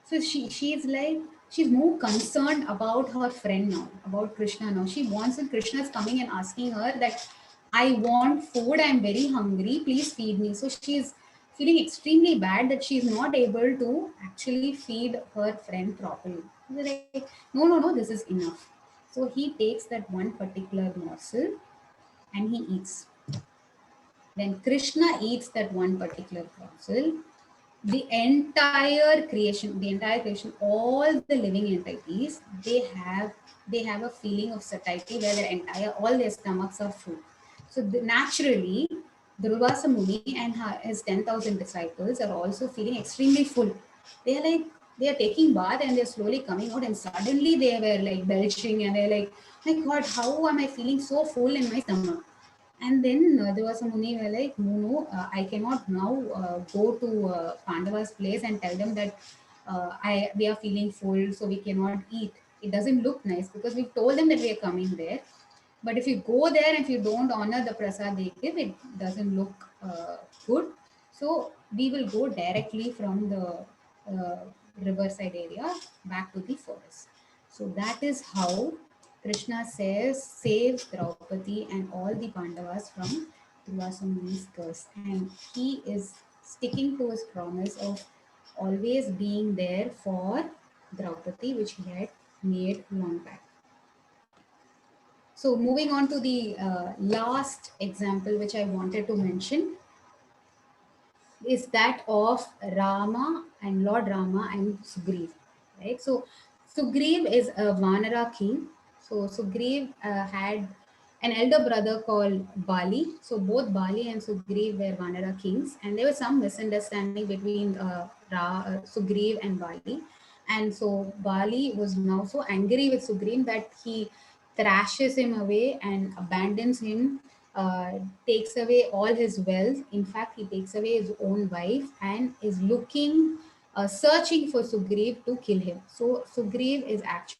So she's like, she's more concerned about her friend now, about Krishna now. She wants, and Krishna is coming and asking her that, I want food, I'm very hungry, please feed me. So she's feeling extremely bad that she's not able to actually feed her friend properly. They're like, no, this is enough. So he takes that one particular morsel and he eats. When Krishna eats that one particular morsel, the entire creation, all the living entities, they have a feeling of satiety where all their stomachs are full. So naturally, Durvasa Muni and his 10,000 disciples are also feeling extremely full. They are like, they are taking bath and they're slowly coming out, and suddenly they were like belching and they're like, my God, how am I feeling so full in my stomach? And then there was a Muni were like, no, I cannot now go to Pandava's place and tell them that we are feeling full, so we cannot eat. It doesn't look nice because we've told them that we are coming there. But if you go there and if you don't honor the prasad they give, it doesn't look good. So we will go directly from the riverside area back to the forest. So that is how Krishna saves Draupadi and all the Pandavas from Durvasa Muni's curse. And he is sticking to his promise of always being there for Draupadi, which he had made long back. So moving on to the last example which I wanted to mention is that of Rama and Lord Rama and Sugriv, right? So Sugriv is a Vanara king. So Sugriv had an elder brother called Bali. So both Bali and Sugriv were Vanara kings, and there was some misunderstanding between Sugriv and Bali. And so Bali was now so angry with Sugriv that he thrashes him away and abandons him, takes away all his wealth. In fact, he takes away his own wife and is searching for Sugriv to kill him. So Sugriv is actually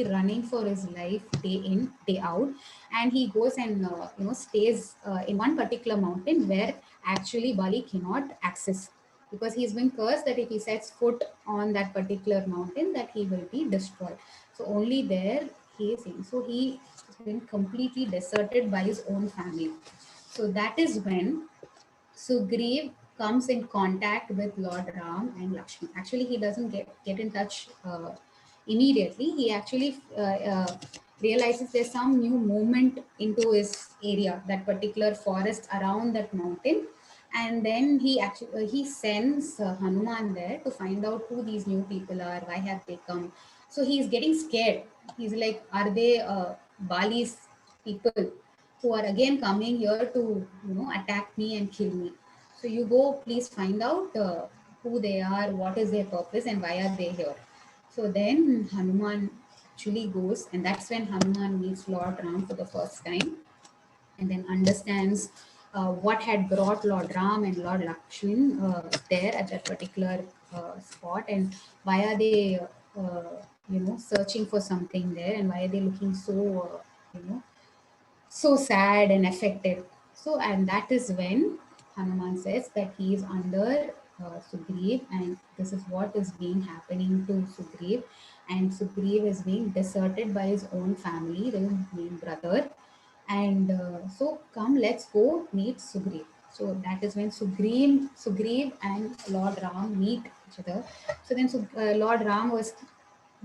running for his life day in, day out, and he goes and stays in one particular mountain where actually Bali cannot access, because he's been cursed that if he sets foot on that particular mountain, that he will be destroyed. So only there he is in. So he has been completely deserted by his own family. So that is when Sugriv comes in contact with Lord Ram and Lakshman. Actually, he doesn't get in touch immediately. He actually realizes there's some new movement into his area, that particular forest around that mountain. And then he sends Hanuman there to find out who these new people are, why have they come. So he's getting scared. He's like, are they Bali's people who are again coming here to attack me and kill me? So you go, please find out who they are, what is their purpose, and why are they here. So then Hanuman actually goes, and that's when Hanuman meets Lord Ram for the first time, and then understands what had brought Lord Ram and Lord Lakshman there at that particular spot, and why are they searching for something there, and why are they looking so sad and affected. So, and that is when Hanuman says that he is under Sugriv, and this is what is being happening to Sugriv. And Sugriv is being deserted by his own family, his main brother. And so, come, let's go meet Sugriv. So that is when Sugriv and Lord Ram meet each other. So then Lord Ram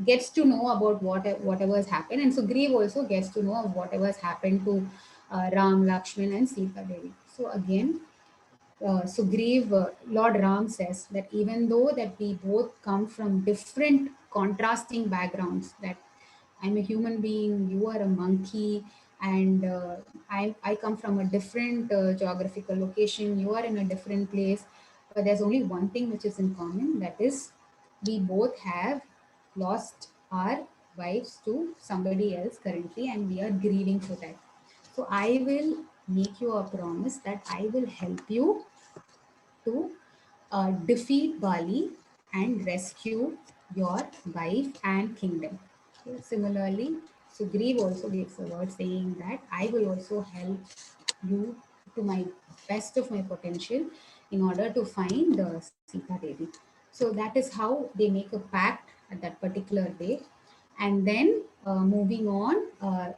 gets to know about whatever has happened, and Sugriv also gets to know of whatever has happened to Ram, Lakshman, and Sita Devi. So again, Lord Ram says that even though that we both come from different contrasting backgrounds, that I'm a human being, you are a monkey, and I come from a different geographical location, you are in a different place, but there's only one thing which is in common, that is we both have lost our wives to somebody else currently, and we are grieving for that. So I will make you a promise that I will help you to defeat Bali and rescue your wife and kingdom. Okay. Similarly, Sugriv also gives a word saying that I will also help you to my best of my potential in order to find Sita Devi. So that is how they make a pact at that particular day. And then moving on,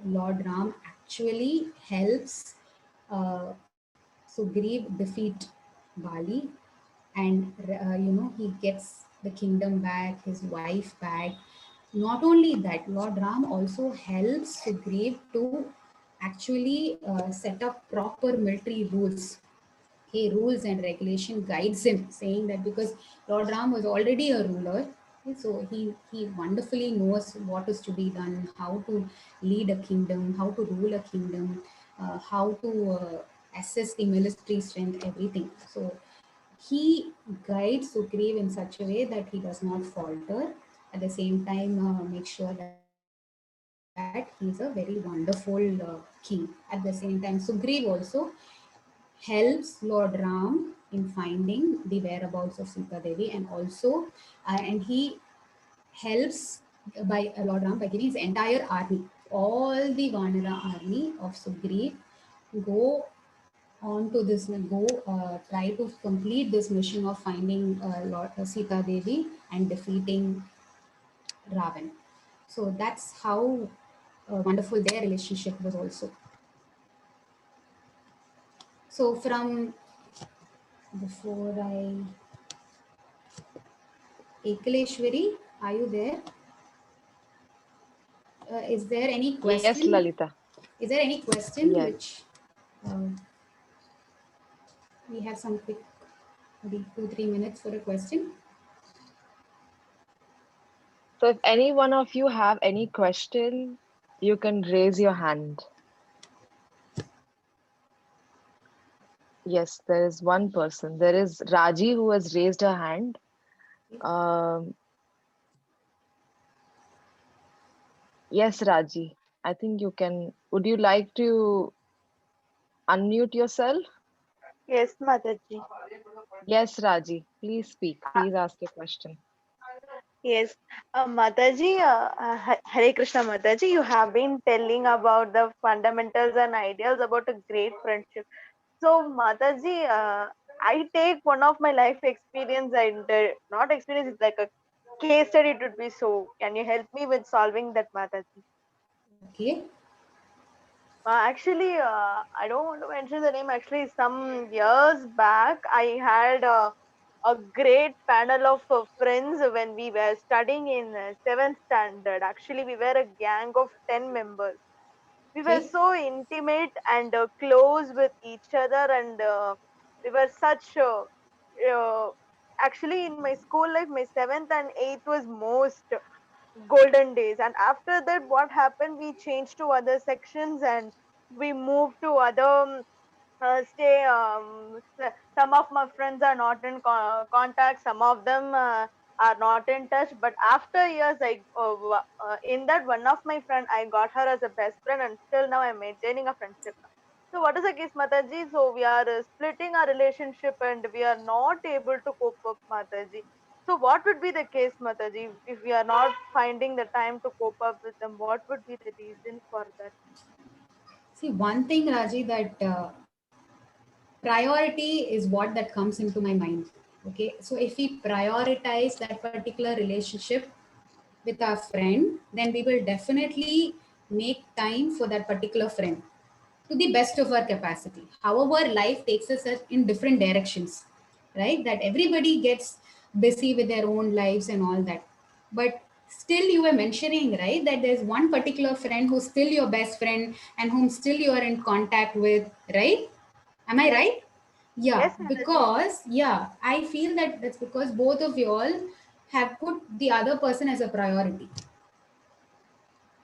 Lord Ram actually helps Sugriv defeat Bali, and he gets the kingdom back, his wife back. Not only that, Lord Ram also helps Sugriv to actually set up proper military rules. Okay, rules and regulation guides him, saying that because Lord Ram was already a ruler, okay, so he wonderfully knows what is to be done, how to lead a kingdom, how to rule a kingdom, how to assess the military strength, everything. So he guides Sugriv in such a way that he does not falter. At the same time, make sure that he's a very wonderful king. At the same time, Sugriv also helps Lord Ram in finding the whereabouts of Sita Devi, and also and he helps by Lord Ram by giving his entire army, all the Vanara army of Sugriv, go on to this, try to complete this mission of finding Lord Sita Devi and defeating Ravan. So that's how wonderful their relationship was also. So from before I Ekaleshwari, are you there? Is there any Yes, question? Lalita. Is there any question Yes. which uh, we have some quick, maybe 2-3 minutes for a question? So if any one of you have any question, you can raise your hand. Yes, there is one person. There is Raji who has raised her hand. Um, yes, Raji. I think you can. Would you like to unmute yourself? Yes, Mataji. Yes, Raji. Please speak. Uh, Please ask your question. yes, Mataji, Hare Krishna Mataji, you have been telling about the fundamentals and ideals about a great friendship. So, Mataji, I take one of my life experience and not experience, it's like a case study. It would be so. Can you help me with solving that, Mataji? Okay. Actually, I don't want to mention the name. Actually, some years back, I had a great panel of friends when we were studying in seventh standard. Actually, we were a gang of 10 members. We were Okay. so intimate and close with each other, and we were such. Uh, Actually, in my school life, my seventh and eighth was most golden days, and after that what happened, we changed to other sections and we moved to other stay some of my friends are not in contact, some of them are not in touch, but after years in that one of my friend, I got her as a best friend, and still now I'm maintaining a friendship. So what is the case, Mataji? So we are splitting our relationship and we are not able to cope up, Mataji. So what would be the case, Mataji, if we are not finding the time to cope up with them? What would be the reason for that? See, one thing, Raji, that priority is what that comes into my mind. Okay. So if we prioritize that particular relationship with our friend, then we will definitely make time for that particular friend to the best of our capacity. However, life takes us in different directions, right? That everybody gets busy with their own lives and all that. But still, you were mentioning, right, that there's one particular friend who's still your best friend and whom still you are in contact with, right? Am I Yes, right? Yeah, yes, Mataji. because, yeah, I feel that that's because both of you all have put the other person as a priority.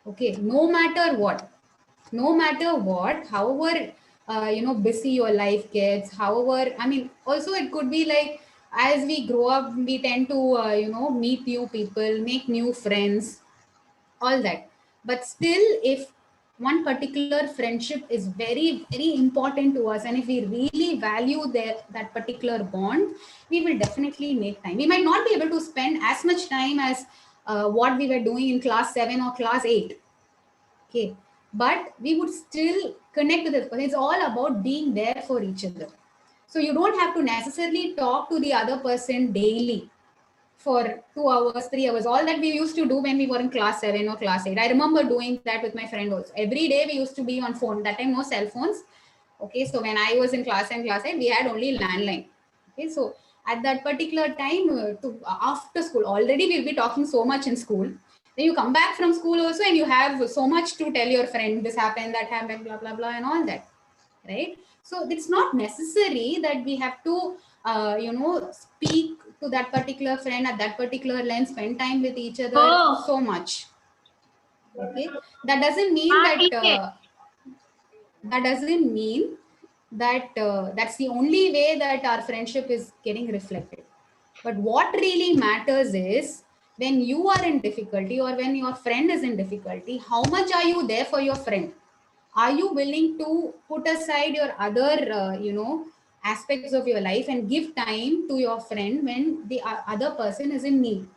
Okay, no matter what, however, busy your life gets, however, I mean, also it could be like as we grow up, we tend to, meet new people, make new friends, all that. But still, if one particular friendship is very very important to us, and if we really value that particular bond, we will definitely make time. We might not be able to spend as much time as what we were doing in class 7 or class 8. Okay, but we would still connect with it because it's all about being there for each other. So you don't have to necessarily talk to the other person daily for 2 hours, 3 hours, all that we used to do when we were in class 7 or class 8. I remember doing that with my friend also. Every day we used to be on phone. That time, no cell phones. Okay, so when I was in class 7, class 8, we had only landline. Okay, so at that particular time, after school, already we'll be talking so much in school. Then you come back from school also and you have so much to tell your friend, this happened, that happened, blah, blah, blah, and all that. Right? So it's not necessary that we have to, speak to that particular friend at that particular length, spend time with each other so much. Okay, that doesn't mean that that's the only way that our friendship is getting reflected. But what really matters is when you are in difficulty or when your friend is in difficulty, how much are you there for your friend? Are you willing to put aside your other aspects of your life and give time to your friend when the other person is in need?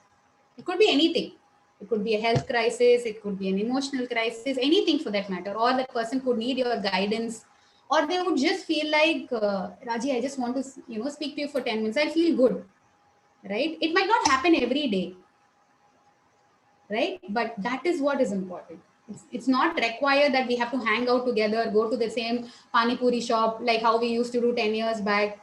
It could be anything. It could be a health crisis, it could be an emotional crisis, anything for that matter. Or that person could need your guidance, or they would just feel like, Raji, I just want to speak to you for 10 minutes, I feel good. Right? It might not happen every day, right? But that is what is important. It's not required that we have to hang out together, go to the same pani puri shop like how we used to do 10 years back.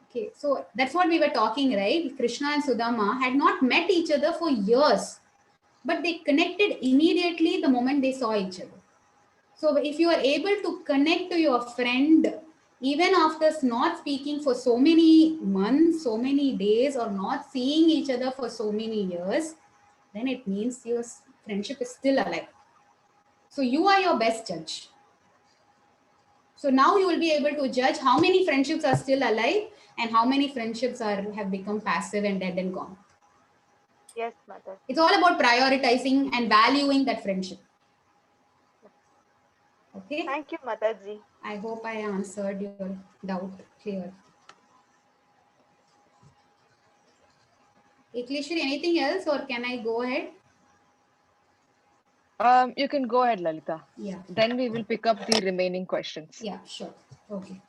Okay, so that's what we were talking, right? Krishna and Sudhama had not met each other for years, but they connected immediately the moment they saw each other. So if you are able to connect to your friend even after not speaking for so many months, so many days, or not seeing each other for so many years, then it means your friendship is still alive. So you are your best judge. So now you will be able to judge how many friendships are still alive and how many friendships have become passive and dead and gone. Yes, mother. It's all about prioritizing and valuing that friendship. Okay. Thank you, Mataji. I hope I answered your doubt clear. Iklishri, anything else or can I go ahead? You can go ahead, Lalita. Yeah. Then we will pick up the remaining questions. Yeah, sure. Okay.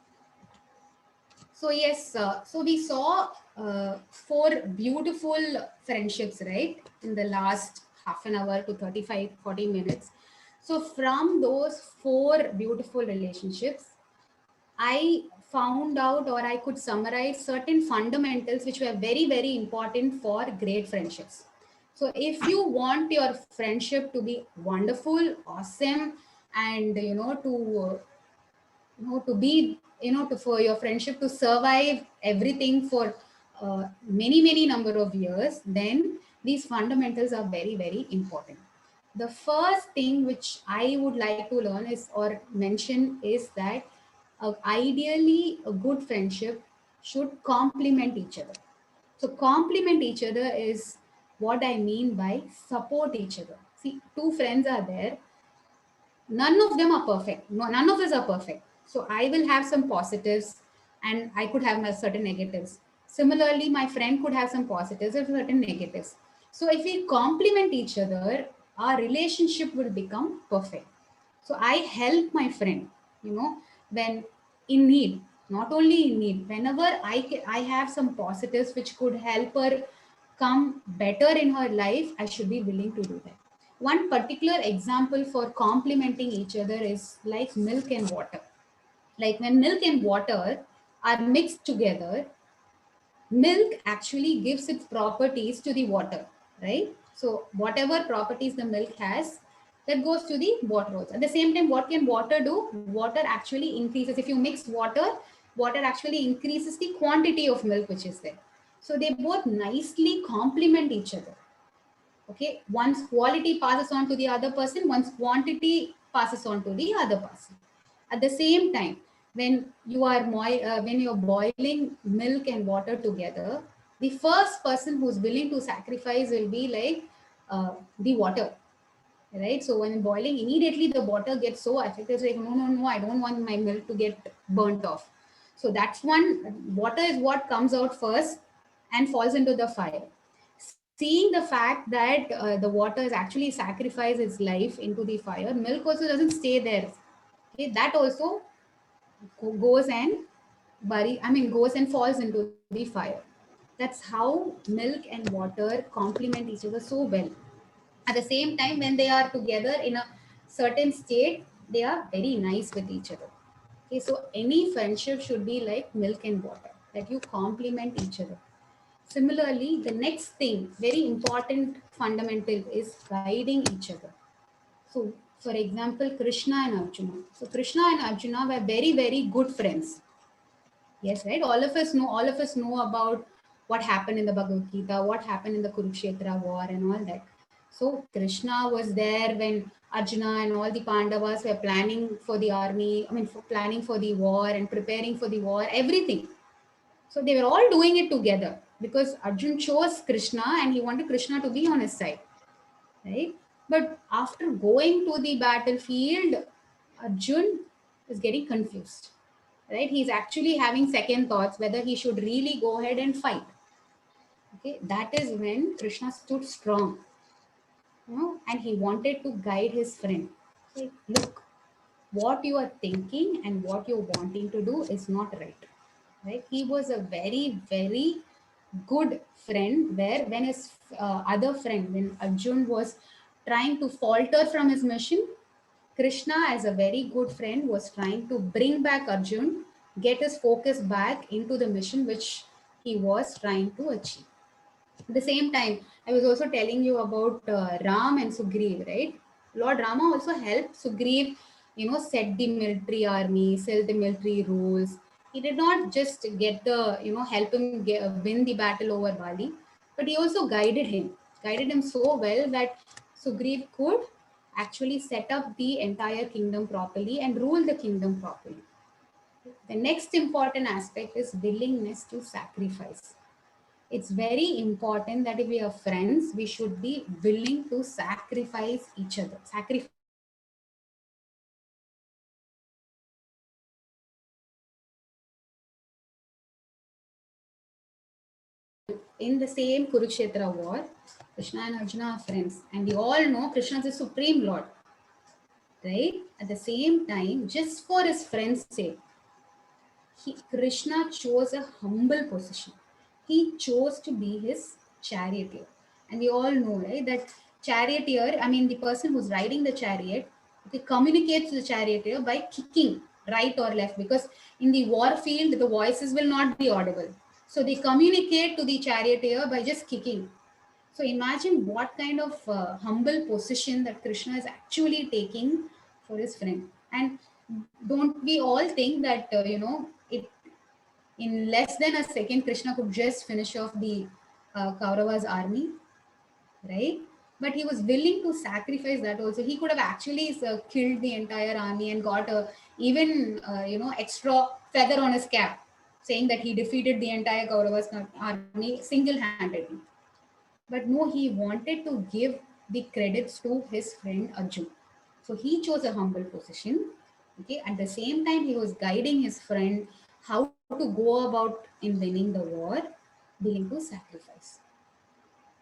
So yes, so we saw 4 beautiful friendships, right? In the last half an hour to 35, 40 minutes. So from those 4 beautiful relationships, I found out, or I could summarize certain fundamentals which were very, very important for great friendships. So if you want your friendship to be wonderful, awesome, and to be, for your friendship to survive everything for many number of years, then these fundamentals are very, very important. The first thing which I would like to learn is or mention is that ideally a good friendship should complement each other. So complement each other is what I mean by support each other. See, 2 friends are there, none of them are perfect. No, none of us are perfect. So I will have some positives and I could have my certain negatives. Similarly, my friend could have some positives and certain negatives. So if we complement each other, our relationship will become perfect. So I help my friend, when in need, not only in need, whenever I have some positives which could help her come better in her life, I should be willing to do that. One particular example for complementing each other is like milk and water. Like when milk and water are mixed together, milk actually gives its properties to the water, right? So whatever properties the milk has, that goes to the water also. At the same time, what can water do? Water actually increases. If you mix water, water actually increases the quantity of milk which is there. So they both nicely complement each other. Okay, one's quality passes on to the other person, one's quantity passes on to the other person. At the same time, when you're boiling milk and water together, the first person who's willing to sacrifice will be like the water, right? So when boiling, immediately the water gets so affected. It's like, no, I don't want my milk to get burnt off. So that's one. Water is what comes out first and falls into the fire. Seeing the fact that the water is actually sacrificed its life into the fire, milk also doesn't stay there. Okay, that also goes and goes and falls into the fire. At the That's how milk and water complement each other so well. At the same time, when they are together in a certain state, they are very nice with each other. Okay, so any friendship should be like milk and water, that you complement each other. Similarly, the next thing, very important fundamental, is guiding each other. So, for example, Krishna and Arjuna. So, Krishna and Arjuna were very, very good friends. Yes, right. All of us know about what happened in the Bhagavad Gita, what happened in the Kurukshetra war, and all that. So Krishna was there when Arjuna and all the Pandavas were planning for the army. I mean, for planning for the war and preparing for the war, everything. So they were all doing it together because Arjun chose Krishna and he wanted Krishna to be on his side, right? But after going to the battlefield, Arjun is getting confused, right? He's actually having second thoughts whether he should really go ahead and fight. Okay, that is when Krishna stood strong, and he wanted to guide his friend. Say, look, what you are thinking and what you're wanting to do is not right. Right? He was a very, very good friend. Where when his other friend, when Arjun was trying to falter from his mission, Krishna, as a very good friend, was trying to bring back Arjun, get his focus back into the mission which he was trying to achieve. At the same time, I was also telling you about Ram and Sugriv, right? Lord Rama also helped Sugriv, set the military army, set the military rules. He did not just get the, help him win the battle over Bali, but he also guided him so well that Sugriv could actually set up the entire kingdom properly and rule the kingdom properly. The next important aspect is willingness to sacrifice. It's very important that if we are friends, we should be willing to sacrifice each other, sacrifice ourselves. For example, in the same Kurukshetra war, Krishna and Arjuna are friends, and we all know Krishna is the supreme lord, right? At the same time, just for his friend's sake, Krishna chose a humble position. He chose to be his charioteer. And we all know, right, that charioteer, I mean, the person who's riding the chariot, okay, communicates to the charioteer by kicking right or left, because in the war field, the voices will not be audible. So they communicate to the charioteer by just kicking. So imagine what kind of humble position that Krishna is actually taking for his friend. And don't we all think that, it in less than a second, Krishna could just finish off the Kauravas army, right? But he was willing to sacrifice that also. He could have actually killed the entire army and got a even extra feather on his cap, saying that he defeated the entire Kauravas army single-handedly. But no, he wanted to give the credits to his friend Arjun. So he chose a humble position. Okay, at the same time, he was guiding his friend how to go about in winning the war, willing to sacrifice.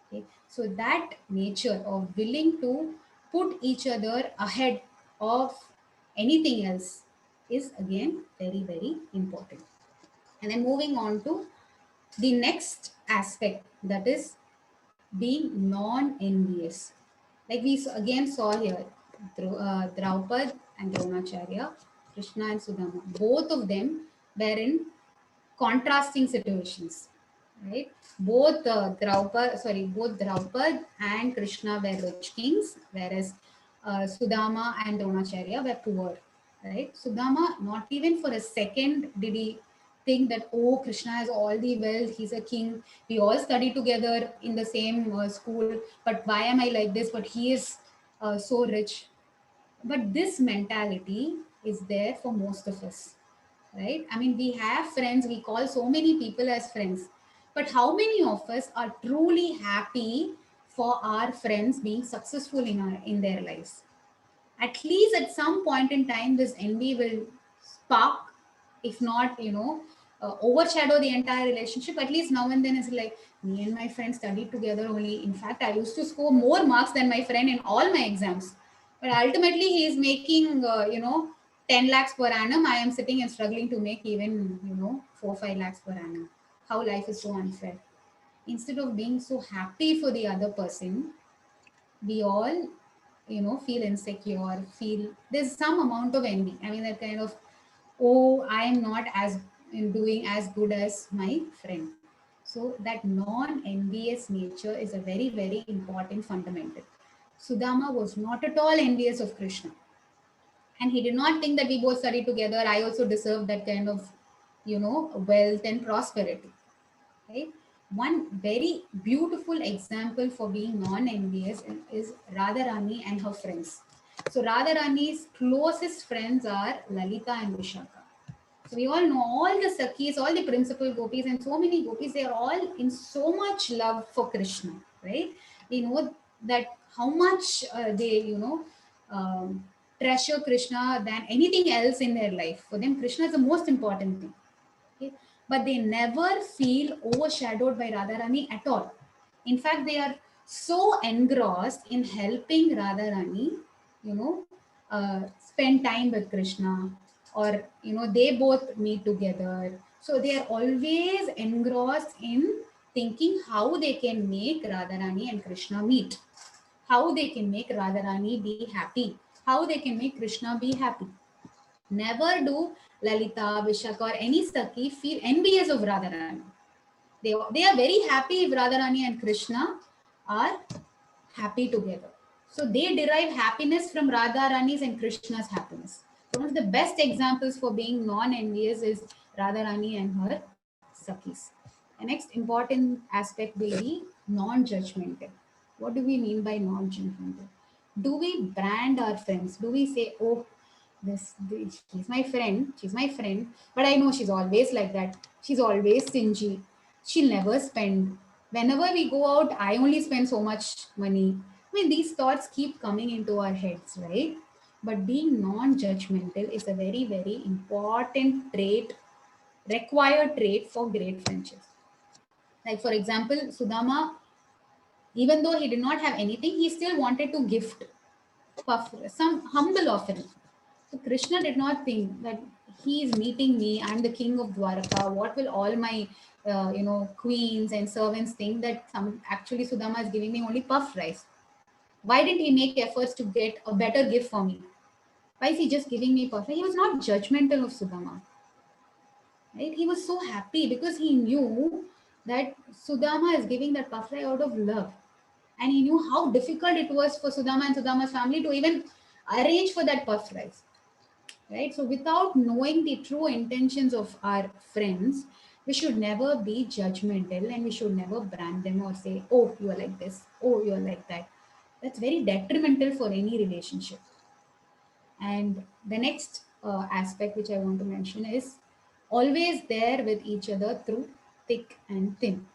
Okay, so that nature of willing to put each other ahead of anything else is again very, very important. And then moving on to the next aspect, that is being non-envious. Like we again saw here, Draupad and Dronacharya, Krishna and Sudhama, both of them were in contrasting situations, right? Both Draupad and Krishna were rich kings, whereas Sudhama and Dronacharya were poor, right? Sudhama, not even for a second did he think that, oh, Krishna has all the wealth, he's a king, we all study together in the same school, but why am I like this? But he is so rich. But this mentality is there for most of us, right? I mean, we have friends, we call so many people as friends, but how many of us are truly happy for our friends being successful in their lives? At least at some point in time, this envy will spark, if not, overshadow the entire relationship. At least now and then it's like, me and my friend studied together only. In fact, I used to score more marks than my friend in all my exams. But ultimately, he is making, 10 lakhs per annum. I am sitting and struggling to make even, 4, 5 lakhs per annum. How life is so unfair. instead of being so happy for the other person, we all, feel insecure, feel there's some amount of envy. I mean, that kind of, oh, I am not as in doing as good as my friend. So that non-envious nature is a very, very important fundamental. Sudama was not at all envious of Krishna. And he did not think that we both study together, I also deserve that kind of, wealth and prosperity. Right? One very beautiful example for being non-envious is Radharani and her friends. So Radharani's closest friends are Lalita and Vishaka. So we all know all the Sakhis, all the principal gopis, and so many gopis, they are all in so much love for Krishna, right? We know that how much they, treasure Krishna than anything else in their life. For them, Krishna is the most important thing. Okay? But they never feel overshadowed by Radharani at all. In fact, they are so engrossed in helping Radharani, spend time with Krishna, or they both meet together. So they are always engrossed in thinking how they can make Radharani and Krishna meet, how they can make Radharani be happy, how they can make Krishna be happy. Never do Lalita, Vishaka, or any Saki feel envious of Radharani. They are very happy if Radharani and Krishna are happy together. So they derive happiness from Radharani's and Krishna's happiness. So one of the best examples for being non-envious is Radharani and her Sakis. The next important aspect will be non-judgmental. What do we mean by non-judgmental? Do we brand our friends? Do we say, oh, she's my friend, but I know she's always like that. She's always stingy. She'll never spend. Whenever we go out, I only spend so much money. I mean, these thoughts keep coming into our heads, right? But being non-judgmental is a very, very important trait, required trait for great friendships. Like, for example, Sudama, even though he did not have anything, he still wanted to gift some humble offering. So Krishna did not think that he is meeting me, I'm the king of Dwaraka. What will all my queens and servants think that actually Sudama is giving me only puffed rice? Why didn't he make efforts to get a better gift for me? Why is he just giving me puffed rice? He was not judgmental of Sudama. Right? He was so happy because he knew that Sudama is giving that puffed rice out of love. And he knew how difficult it was for Sudama and Sudama's family to even arrange for that puffed rice. Right? So without knowing the true intentions of our friends, we should never be judgmental and we should never brand them or say, oh, you are like this, oh, you are like that. That's very detrimental for any relationship. And the next aspect which I want to mention is always there with each other through thick and thin.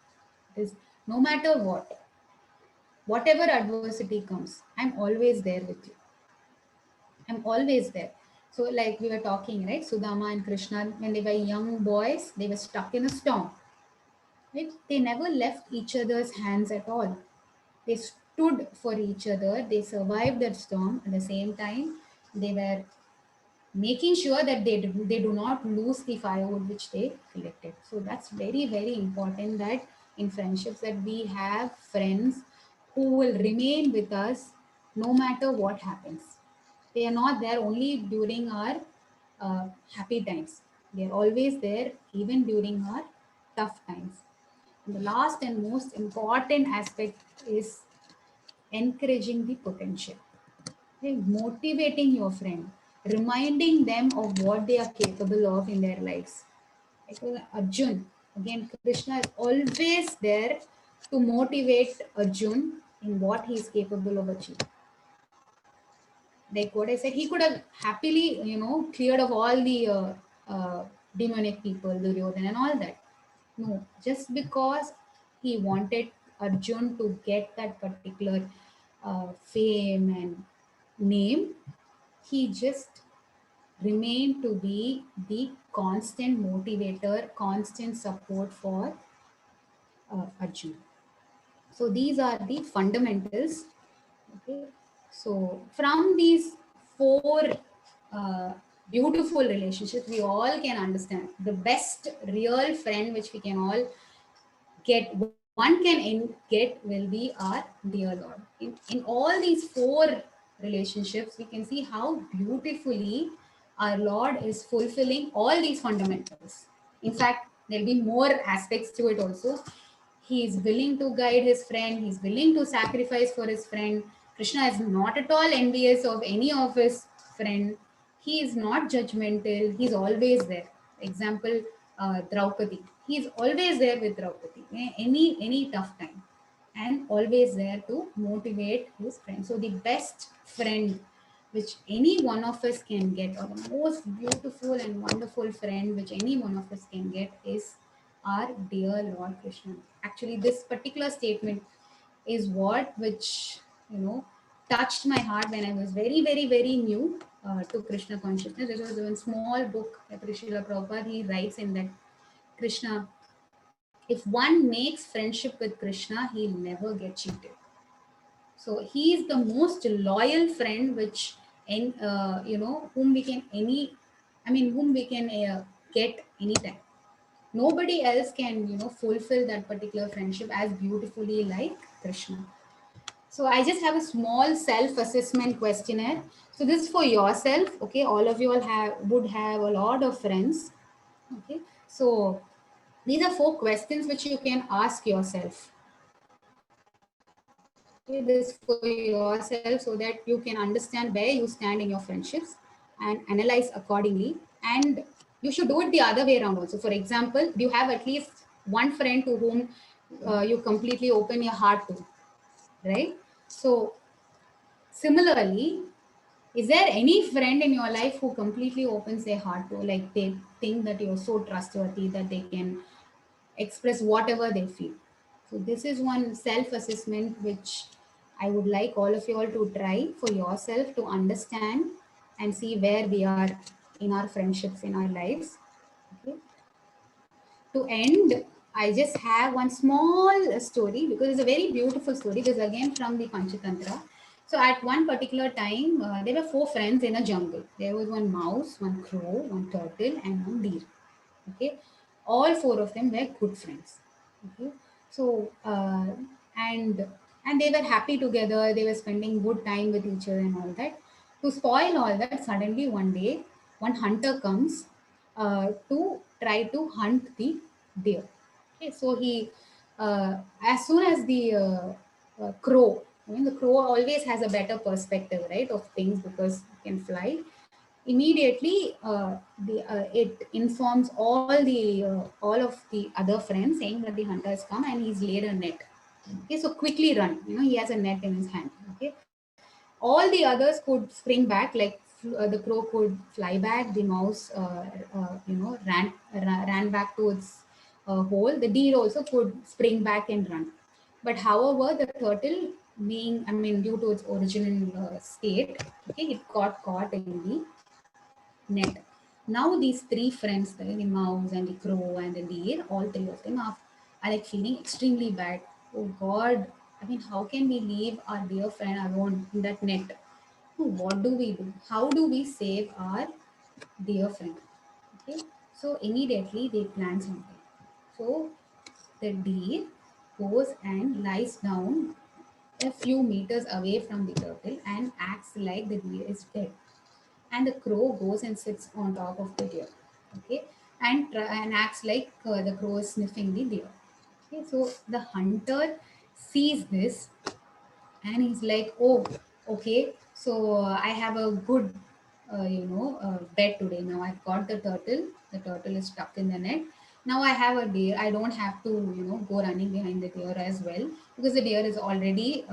Is no matter what, whatever adversity comes, I'm always there with you. I'm always there. So, like we were talking, right? Sudama and Krishna, when they were young boys, they were stuck in a storm. Right? They never left each other's hands at all. They stood for each other. They survived that storm. At the same time, they were making sure that they do not lose the firewood which they collected. So that's very, very important that in friendships that we have friends who will remain with us no matter what happens. They are not there only during our happy times. They are always there even during our tough times. And the last and most important aspect is encouraging the potential. Okay, motivating your friend, reminding them of what they are capable of in their lives. Like Arjun, again, Krishna is always there to motivate Arjun in what he is capable of achieving. Like what I said, he could have happily, cleared of all the demonic people, Duryodhana and all that. No, just because he wanted Arjun to get that particular fame and name, he just remained to be the constant motivator, constant support for Arjun. So these are the fundamentals. Okay. So from these four uh, beautiful relationships, we all can understand the best real friend which we can all get one can get will be our dear Lord. In all these four relationships, we can see how beautifully our Lord is fulfilling all these fundamentals. In fact, there'll be more aspects to it also. He is willing to guide his friend, he's willing to sacrifice for his friend. Krishna is not at all envious of any of his friend. He is not judgmental, he's always there. Example, Draupadi. He's always there with Draupadi, any tough time, and always there to motivate his friend. So the best friend which any one of us can get, or the most beautiful and wonderful friend which any one of us can get, is our dear Lord Krishna. Actually, this particular statement is what which touched my heart when I was very, very, very new to Krishna consciousness. There was one small book that Srila Prabhupada he writes in that Krishna, if one makes friendship with Krishna, he'll never get cheated. So he is the most loyal friend, which whom we can whom we can get anytime. Nobody else can fulfill that particular friendship as beautifully like Krishna. So I just have a small self-assessment questionnaire. So this is for yourself. Okay, all of you all would have a lot of friends. Okay, so these are 4 questions which you can ask yourself. Okay, this for yourself so that you can understand where you stand in your friendships and analyze accordingly. And you should do it the other way around also. For example, do you have at least one friend to whom you completely open your heart to, right? So similarly, is there any friend in your life who completely opens their heart to, like they think that you're so trustworthy that they can express whatever they feel? So this is one self-assessment which I would like all of you all to try for yourself to understand and see where we are in our friendships, in our lives. Okay. To end, I just have one small story because it's a very beautiful story. This is again from the Panchatantra. So at one particular time, there were 4 friends in a jungle. There was one mouse, one crow, one turtle, and one deer. Okay, all 4 of them were good friends. Okay, so and and they were happy together. They were spending good time with each other and all that. To spoil all that, suddenly one day, one hunter comes to try to hunt the deer. Okay, so he as soon as the crow, the crow always has a better perspective, right, of things because it can fly. Immediately it informs all of the other friends saying that the hunter has come and he's laid a net. Okay, so quickly run, he has a net in his hand. Okay, all the others could spring back, like the crow could fly back, the mouse ran back to its hole, the deer also could spring back and run. But however, the turtle, due to its original state, okay, it got caught in the net. Now these 3 friends, the mouse and the crow and the deer, all 3 of them are like feeling extremely bad. Oh God, how can we leave our dear friend alone in that net? So what do we do? How do we save our dear friend? Okay, so immediately they plan something. So the deer goes and lies down a few meters away from the turtle and acts like the deer is dead. And the crow goes and sits on top of the deer. Okay, and acts like the crow is sniffing the deer. Okay, so the hunter sees this and he's like, oh, okay, so I have a good bet today. Now I've got the turtle is stuck in the net. Now I have a deer, I don't have to go running behind the deer as well, because the deer is already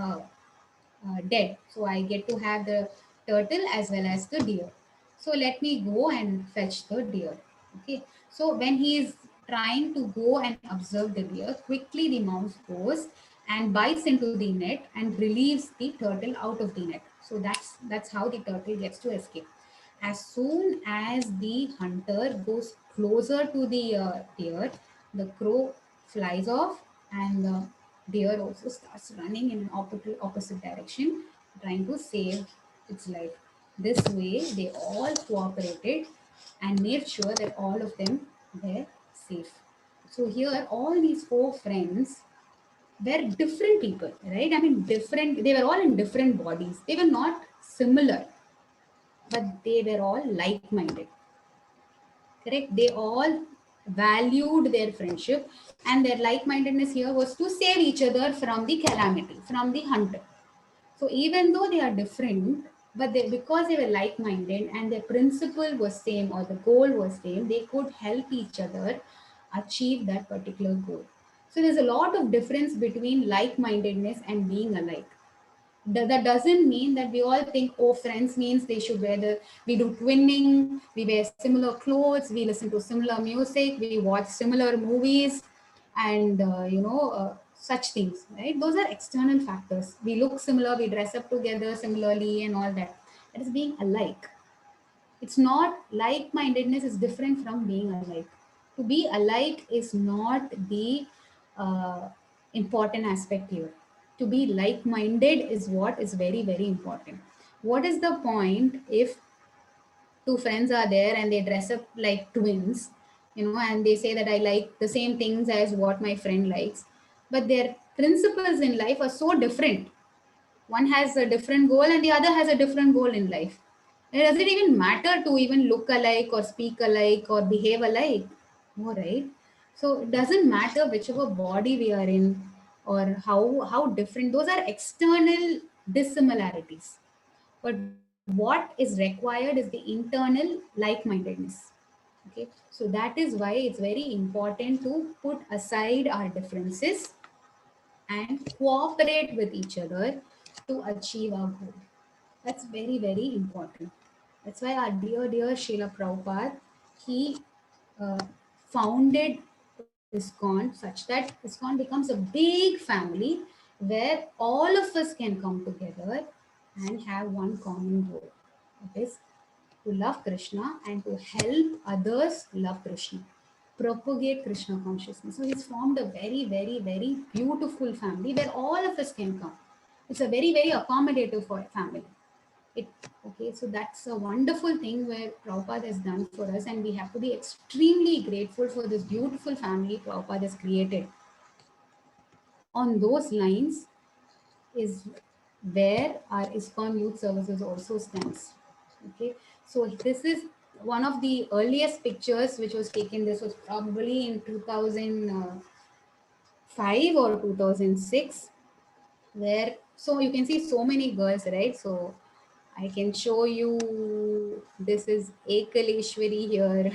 dead. So I get to have the turtle as well as the deer. So let me go and fetch the deer. Okay. So when he is trying to go and observe the deer, quickly the mouse goes and bites into the net and relieves the turtle out of the net. So that's how the turtle gets to escape. As soon as the hunter goes closer to the deer, the crow flies off and the deer also starts running in an opposite direction, trying to save its life. This way, they all cooperated and made sure that all of them were safe. So here, all these 4 friends were different people, right? I mean, different, they were all in different bodies. They were not similar, but they were all like minded. Correct? They all valued their friendship, and their like mindedness here was to save each other from the calamity, from the hunter. So even though they are different, but they, because they were like-minded and their principle was same or the goal was same, they could help each other achieve that particular goal. So there's a lot of difference between like-mindedness and being alike. That doesn't mean that we all think, oh, friends means they should wear the, we do twinning, we wear similar clothes, we listen to similar music, we watch similar movies, and such things, right? Those are external factors. We look similar, we dress up together similarly, and all that. That is being alike. It's not, like-mindedness is different from being alike. To be alike is not the uh, important aspect here. To be like-minded is what is very, very important. What is the point if two friends are there and they dress up like twins, and they say that I like the same things as what my friend likes, but their principles in life are so different. One has a different goal and the other has a different goal in life. And does it even matter to even look alike or speak alike or behave alike? No, right? So it doesn't matter whichever body we are in or how different. Those are external dissimilarities. But what is required is the internal like-mindedness. Okay, so that is why it's very important to put aside our differences and cooperate with each other to achieve our goal. That's very, very important. That's why our dear Srila Prabhupada, he uh, founded ISKCON such that ISKCON becomes a big family where all of us can come together and have one common goal. It is to love Krishna and to help others love Krishna, propagate Krishna consciousness. So he's formed a very, very, very beautiful family where all of us can come. It's a very, very accommodative family. It, okay, so that's a wonderful thing where Prabhupada has done for us, and we have to be extremely grateful for this beautiful family Prabhupada has created. On those lines is where our ISKCON Youth Services also stands. Okay, so this is one of the earliest pictures which was taken. This was probably in 2005 or 2006, where, so you can see so many girls, right? So I can show you, this is Ekaleshwari here.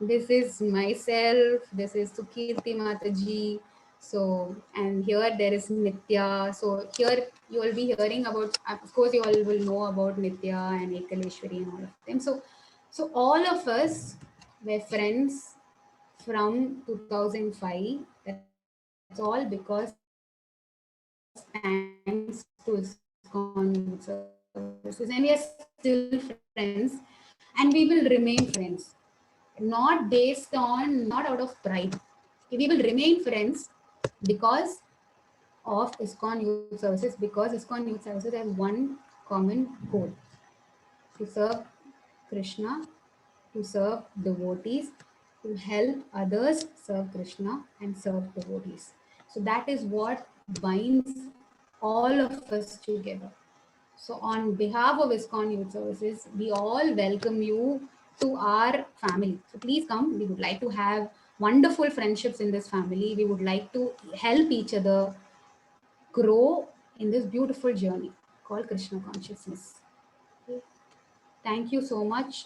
This is myself, this is Sukirti Mataji. So, and here there is Nitya. So here you will be hearing about, of course you all will know about Nitya and Ekaleshwari and all of them. So all of us were friends from 2005. That's all because thanks to ISKCON Youth Services. And we are still friends. And we will remain friends. Not based on, not out of pride. We will remain friends because of ISKCON Youth Services, because ISKCON Youth Services has one common goal: to serve Krishna, to serve devotees, to help others serve Krishna and serve devotees. So that is what binds all of us together. So on behalf of ISKCON Youth Services, we all welcome you to our family. So please come. We would like to have wonderful friendships in this family. We would like to help each other grow in this beautiful journey called Krishna consciousness. Okay. Thank you so much.